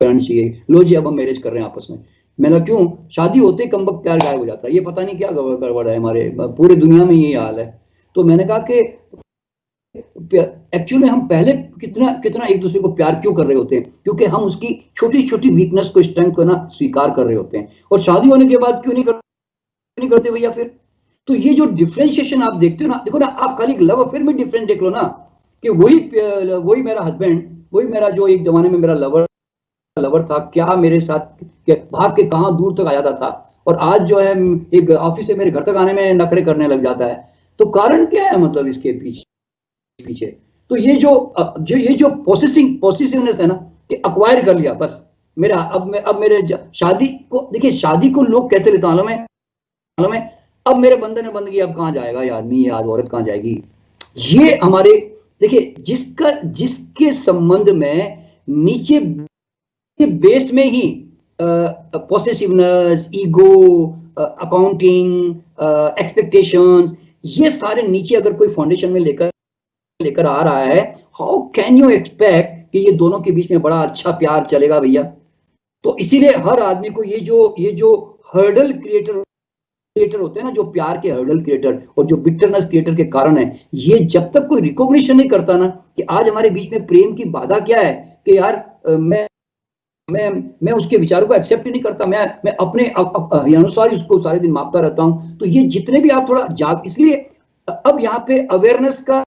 चाहिए। लो जी अब हम मैरिज कर रहे हैं आपस में। मैंने क्यों? शादी होते ही कमबख्त प्यार गायब हो जाता है। ये पता नहीं क्या गड़बड़ है हमारे पूरे दुनिया में यही हाल है। तो मैंने कहा कि एक्चुअली में हम पहले कितना कितना एक दूसरे को प्यार क्यों कर रहे होते हैं? क्योंकि हम उसकी छोटी-छोटी वीकनेस को स्ट्रेंथ को ना स्वीकार कर रहे होते हैं और शादी होने के बाद क्यों नहीं करते भैया फिर? तो ये जो डिफरेंशिएशन आप देखते हो ना, देखो ना आप खाली लव अफेयर में डिफरेंस देख लो ना, कि वही मेरा हस्बैंड, वही मेरा जो एक जमाने में मेरा लवर था, क्या मेरे साथ भाग के कहाँ दूर तक आ जाता था और आज जो है एक ऑफिस से मेरे घर तक आने में नखरे करने लग जाता है। तो कारण क्या है मतलब इसके पीछे? तो ये जो पॉसेसिवनेस है ना, कि एक्वायर कर लिया बस। मेरा अब मेरे शादी को देखिए, शादी को लोग कैसे लेते हैं मालूम है? अब मेरे बंधन में बंध गई, अब कहाँ जाएगा ये आदमी, ये आज औरत कहाँ जाएगी? ये हमारे देखिए जिसके संबंध में नीचे बेस में ही पॉसेसिवनेस, ईगो, अकाउंटिंग, एक्सपेक्टेशंस, ये सारे नीचे अगर कोई फाउंडेशन में लेकर आ रहा है, हाउ कैन यू एक्सपेक्ट कि ये दोनों के बीच में बड़ा अच्छा प्यार चलेगा भैया? तो इसीलिए हर आदमी को ये जो हर्डल क्रिएटर होते हैं ना, जो प्यार के हर्डल क्रिएटर और जो बिटरनेस क्रिएटर के कारण है, ये जब तक कोई रिकॉग्निशन नहीं करता ना कि आज हमारे बीच में प्रेम की बाधा क्या है, कि यार मैं मैं उसके विचारों को एक्सेप्ट ही नहीं करता, मैं अपने अनुसार उसको सारे दिन मापता रहता हूँ। तो ये जितने भी आप थोड़ा जाग, इसलिए अब यहाँ पे अवेयरनेस का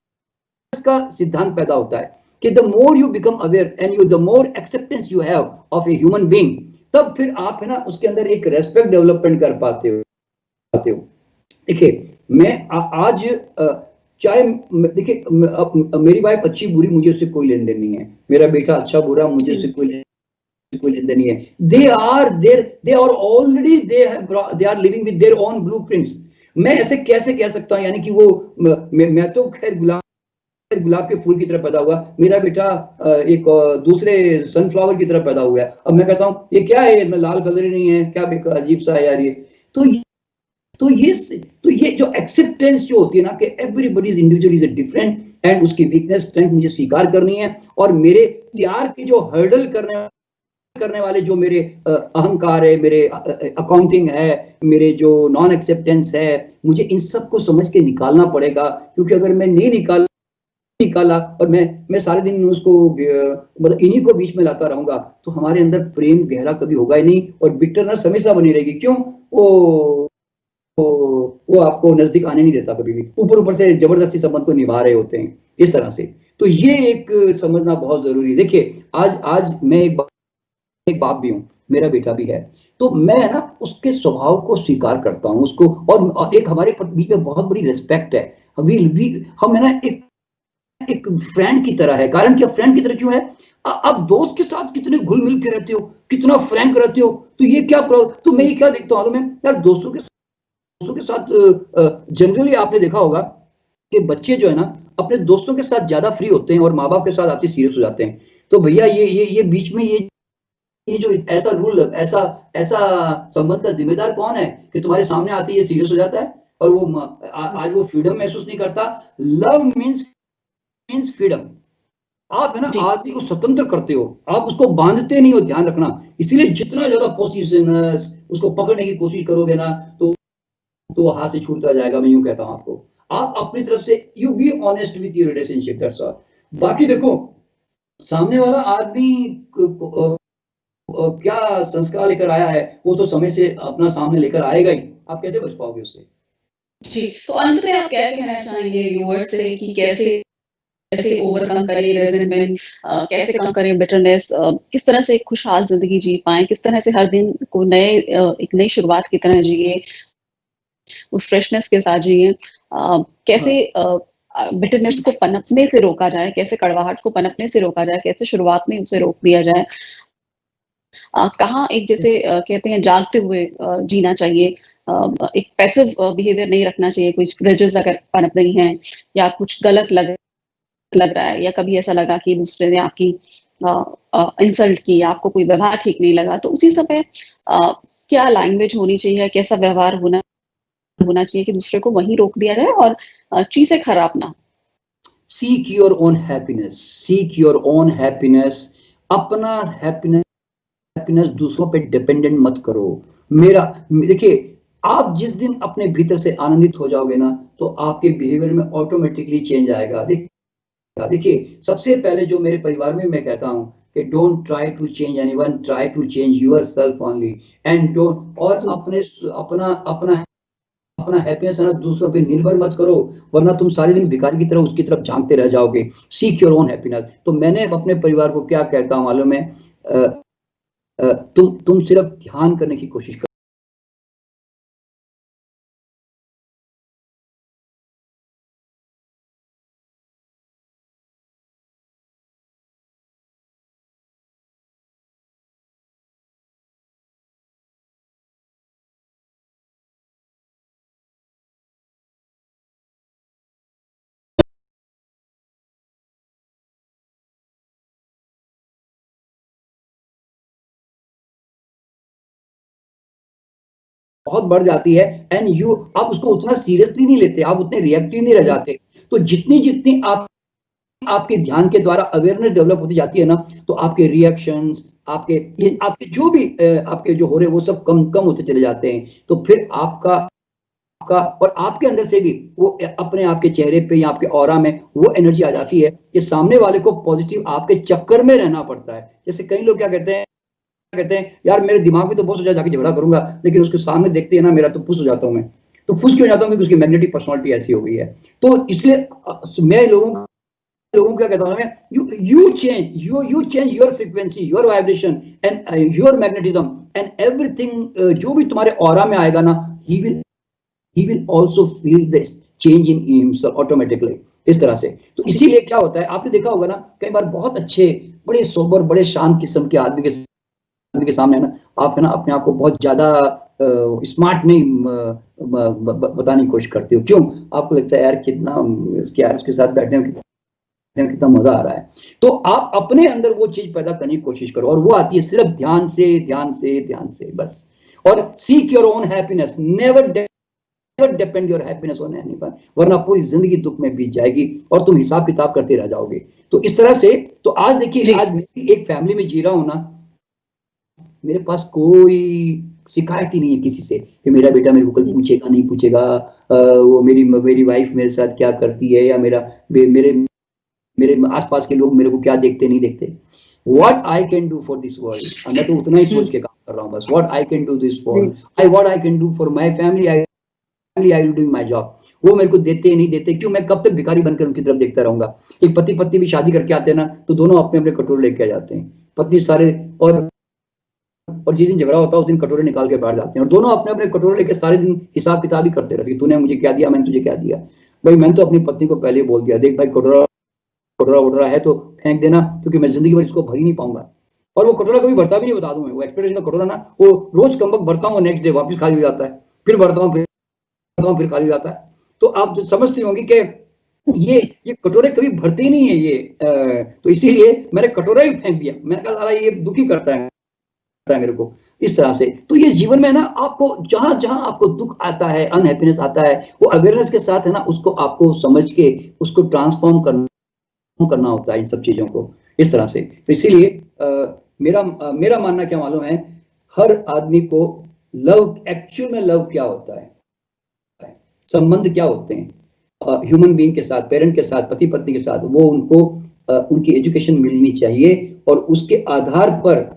सिद्धांत पैदा होता है कि the more you become aware and the more acceptance you have of a human being, तब फिर आप है ना उसके अंदर एक रेस्पेक्ट डेवलपमेंट कर पाते हो। देखिए मैं आज चाहे देखिए मेरी वाइफ अच्छी बुरी मुझे उससे कोई लेन देन नहीं है, मेरा बेटा अच्छा बुरा मुझे उससे कोई लेन देन नहीं है। They are already they are living with their own blueprints. मैं ऐसे कैसे कह सकता हूँ, यानी कि वो मैं तो खैर गुलाब के फूल की तरह पैदा हुआ, मेरा बेटा एक दूसरे सनफ्लावर की तरह पैदा हुआ है। अब मैं कहता हूँ ये क्या है, लाल कलर ही नहीं है, क्या बेकार अजीब सा है यार ये। तो ये जो एक्सेप्टेंस जो होती है ना कि everybody is individual is different and उसकी वीकनेस स्ट्रेंथ मुझे स्वीकार करनी है, और मेरे प्यार की जो हर्डल करने वाले जो मेरे अहंकार है, मेरे अकाउंटिंग है, मेरे जो नॉन एक्सेप्टेंस है, मुझे इन सब को समझ के निकालना पड़ेगा। क्योंकि अगर मैं नहीं निकाला और मैं सारे दिन उसको मतलब इन्हीं को बीच में लाता रहूंगा, तो हमारे अंदर प्रेम गहरा कभी होगा ही नहीं, और बिटरनेस हमेशा बनी रहेगी। क्यों? वो आपको नजदीक आने नहीं देता कभी भी, ऊपर से जबरदस्ती संबंध को निभा रहे होते हैं इस तरह से। तो ये एक समझना बहुत जरूरी है। देखिए आज मैं एक बाप भी हूँ, मेरा बेटा भी है, तो मैं ना उसके स्वभाव को स्वीकार करता हूँ उसको, और एक हमारे बीच में बहुत बड़ी रिस्पेक्ट है। हम है ना एक फ्रेंड की तरह है। कारण क्या फ्रेंड की तरह क्यों है? आप दोस्त के साथ कितने घुल मिल के रहते हो, कितना फ्रैंक रहते हो, तो ये क्या तो मैं ये क्या देखता हूँ मैं यार, दोस्तों के साथ जनरली आपने देखा होगा कि बच्चे जो है ना अपने दोस्तों के साथ ज्यादा फ्री होते हैं और माँ बाप के साथ आते सीरियस हो जाते हैं। तो भैया ये बीच में ये जो ऐसा रूल ऐसा ऐसा संबंध का जिम्मेदार कौन है कि तुम्हारे सामने आते ये सीरियस हो जाता है, और वो आज वो फ्रीडम महसूस नहीं करता। Love means freedom. आप है ना आदमी को स्वतंत्र करते हो, आप उसको बांधते नहीं हो, ध्यान रखना। इसीलिए जितना ज्यादा पोसेसिवनेस उसको पकड़ने की कोशिश करोगे ना, तो हाथ से छूटता जाएगा। मैं यूं कहता हूं आपको, आप अपनी तरफ से you be honest with your relationship, that's all. बाकी देखो सामने वाला आदमी क्या संस्कार लेकर आया है, वो तो समय से अपना सामने लेकर आएगा ही, आप कैसे बच पाओगे उससे? जी, तो अंत में आप क्या कहना चाहेंगे व्यूअर्स से कि कैसे कैसे ओवरकम करें रेज़िमेंट, कैसे कम करें बिटरनेस, किस तरह से एक खुशहाल ज़िंदगी जी पाएँ, किस तरह से हर दिन को एक नई शुरुआत की तरह जिए, उस फ्रेशनेस के साथ जिए, कैसे बिटरनेस को पनपने से रोका जाए, कैसे कड़वाहट को पनपने से रोका जाए, कैसे शुरुआत में उसे रोक दिया जाए, कहाँ एक जैसे कहते हैं जागते हुए जीना चाहिए, एक पैसिव बिहेवियर नहीं रखना चाहिए, कुछ ग्रजेस अगर पनप रही हैं या कुछ गलत लग रहा है, या कभी ऐसा लगा कि दूसरे ने आपकी इंसल्ट की, आपको कोई व्यवहार ठीक नहीं लगा, तो उसी समय क्या लैंग्वेज होनी चाहिए, कैसा व्यवहार होना चाहिए कि दूसरे को वहीं रोक दिया जाए और चीजें खराब ना हो। Seek your own happiness, seek your own happiness. अपना हैप्पीनेस दूसरों पे डिपेंडेंट मत करो। मेरा देखिए, आप जिस दिन अपने भीतर से आनंदित हो जाओगे ना, तो आपके बिहेवियर में ऑटोमेटिकली चेंज आएगा। देखिए सबसे पहले जो मेरे परिवार में मैं कहता हूँ कि don't try to change anyone, try to change yourself only. And don't, और अपना अपना अपना हैप्पीनेस है ना दूसरों पे निर्भर मत करो, वरना तुम सारे दिन भिखारी की तरह उसकी तरफ झांकते रह जाओगे। Seek your own happiness. तो मैंने अपने परिवार को क्या कहता हूँ मालूम है? तुम सिर्फ ध्यान करने की कोशिश करो। बहुत बढ़ जाती है, एंड आप उसको उतना सीरियसली नहीं लेते, आप उतने रिएक्टिव नहीं रह जाते। तो जितनी जितनी आपके ध्यान के द्वारा अवेयरनेस डेवलप होती जाती है ना, तो आपके रिएक्शंस, आपके जो भी आपके जो हो रहे वो सब कम कम होते चले जाते हैं। तो फिर आपका और आपके अंदर से भी वो अपने आपके चेहरे पे या आपके ऑरा में वो एनर्जी आ जाती है कि सामने वाले को पॉजिटिव आपके चक्कर में रहना पड़ता है। जैसे कई लोग क्या कहते हैं कहते हैं, यार मेरे दिमाग में तो बहुत सोचा जाके झगड़ा करूँगा, लेकिन उसके सामने देखते हैं ना मेरा तो फुस हो जाता हूँ मैं। तो फुस क्यों जाता हूँ? क्योंकि उसकी मैग्नेटिक पर्सनैलिटी ऐसी हो गई है। तो इसलिए मैं लोगों को क्या कहता हूँ मैं, you change your frequency, your vibration and your magnetism and everything, जो भी तुम्हारे ऑरा में आएगा ना, he will also feel this change in himself automatically, इस तरह से। तो इसीलिए क्या होता है, आपने देखा होगा ना, कई बार बहुत अच्छे, बड़े सोबर, बड़े शांत किस्म के आदमी के सामने है ना, आप है ना अपने आप को बहुत ज्यादा स्मार्ट नहीं बताने की कोशिश करते हो। क्यों? आपको लगता है यार कितना उसके साथ बैठने में कितना मजा आ रहा है। तो आप अपने अंदर वो चीज पैदा करने की कोशिश करो, और वो आती है सिर्फ ध्यान से बस। और seek your own happiness, never depend your happiness on anyone, वरना पूरी जिंदगी दुख में बीत जाएगी और तुम हिसाब किताब करते रह जाओगे। तो इस तरह से, तो आज देखिए, आज एक फैमिली में जी रहा हूं ना, मेरे पास कोई शिकायत ही नहीं है किसी से कि मेरा बेटा मेरे को कल पूछेगा नहीं पूछेगा, वो मेरी वाइफ मेरे साथ क्या करती है, या मेरे आसपास के लोग मेरे को क्या देखते नहीं देखते। What I can do for this world, मैं तो उतना ही सोच के काम कर रहा हूँ बस। What I can do this world, what I can do for my family, I will do my job। वो मेरे को देते नहीं देते, क्यों? मैं कब तक भिखारी बनकर उनकी तरफ देखता रहूंगा। एक पति पत्नी भी शादी करके आते हैं ना, तो दोनों अपने अपने कटोरे लेके आ जाते हैं, पत्नी सारे, और जिस दिन झगड़ा होता है उस दिन कटोरे निकाल के बैठ जाते हैं, और दोनों अपने अपने कटोरे लेके सारे दिन हिसाब किताब ही करते रहते हैं, तूने मुझे क्या दिया, मैंने तुझे क्या दिया। भाई मैंने तो अपनी पत्नी को पहले ही बोल दिया, देख भाई कटोरा है तो फेंक देना, क्योंकि मैं जिंदगी भर इसको भर ही नहीं पाऊंगा। और वो कटोरा कभी भरता भी नहीं, बता दूं मैं। वो एक्सपेक्टेशन का कटोरा ना, वो रोज कमबख्त भरता हूँ, नेक्स्ट डे वापस खाली हो जाता है, फिर भरता हूँ, फिर खाली हो जाता है। तो आप समझती होंगी कि ये कटोरे कभी भरते ही नहीं है ये। तो इसीलिए मैंने कटोरा ही फेंक दिया। मैंने कहा ये दुखी करता है मेरे को, इस तरह से। तो ये जीवन में ना, आपको जहां जहां आपको दुख आता है, अनहैप्पीनेस आता है, वो अवेयरनेस के साथ है ना, उसको आपको समझ के उसको ट्रांसफॉर्म करना होता है, इन सब चीजों को, इस तरह से। तो इसीलिए मेरा मानना क्या मालूम है, हर आदमी को एक्चुअल में लव क्या होता है, संबंध क्या होते हैं ह्यूमन बीइंग के साथ, पेरेंट के साथ, पति पत्नी के साथ, वो उनको उनकी एजुकेशन मिलनी चाहिए, और उसके आधार पर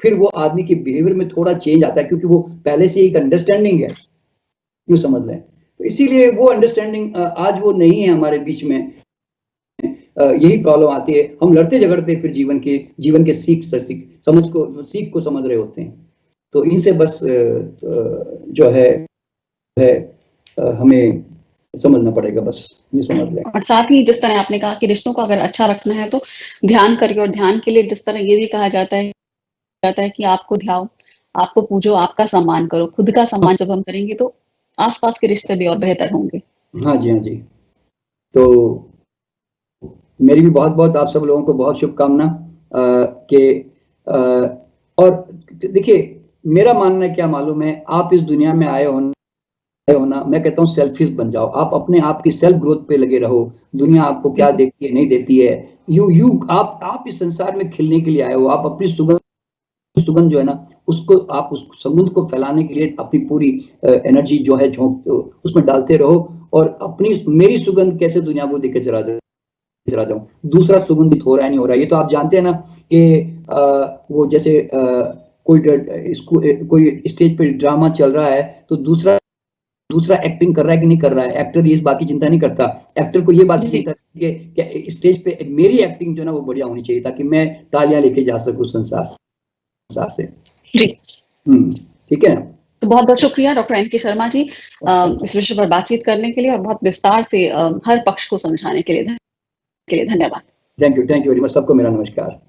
फिर वो आदमी के बिहेवियर में थोड़ा चेंज आता है, क्योंकि वो पहले से एक अंडरस्टैंडिंग है, क्यों समझ लें। तो इसीलिए वो अंडरस्टैंडिंग आज वो नहीं है हमारे बीच में। यही प्रॉब्लम आती है, हम लड़ते झगड़ते फिर जीवन के सीख को समझ रहे होते हैं। तो इनसे बस जो है हमें समझना पड़ेगा, बस ये समझ लें। और साथ ही जिस तरह आपने कहा कि रिश्तों को अगर अच्छा रखना है तो ध्यान करिए, और ध्यान के लिए जिस तरह ये भी कहा जाता है कि आपको ध्याओ, आपको पूजो, आपका सम्मान करो। खुद का सम्मान जब हम करेंगे तो आसपास के रिश्ते भी और बेहतर होंगे। हाँ जी। तो मेरी भी बहुत आप सब लोगों को बहुत शुभकामना और देखिए, मेरा मानना क्या मालूम है, आप इस दुनिया में आए हो ना, मैं कहता हूँ सेल्फिश बन जाओ। आप अपने आप की सेल्फ ग्रोथ पे लगे रहो। दुनिया आपको क्या देखती है, नहीं देखती है। आप इस संसार में खिलने के लिए आए हो। आप अपनी सुगंध जो है ना, आप उस सुगंध को फैलाने के लिए अपनी पूरी एनर्जी जो है उसमें डालते रहो, और मेरी सुगंध कैसे दुनिया को देके चला जाऊं, दूसरा सुगंधित हो रहा है नहीं हो रहा है। ये तो आप जानते हैं ना कि वो जैसे कोई स्टेज पे ड्रामा चल रहा है, तो दूसरा एक्टिंग कर रहा है कि नहीं कर रहा है। एक्टर ये इस बात की चिंता नहीं करता। एक्टर को ये बात चिंता है कि स्टेज पे मेरी एक्टिंग जो है ना वो बढ़िया होनी चाहिए, ताकि मैं तालियां लेके जा सकूं संसार से। जी ठीक है। तो बहुत बहुत शुक्रिया डॉक्टर एन.के. शर्मा जी इस विषय पर बातचीत करने के लिए, और बहुत विस्तार से हर पक्ष को समझाने के लिए धन्यवाद। Thank you very much. सबको मेरा नमस्कार।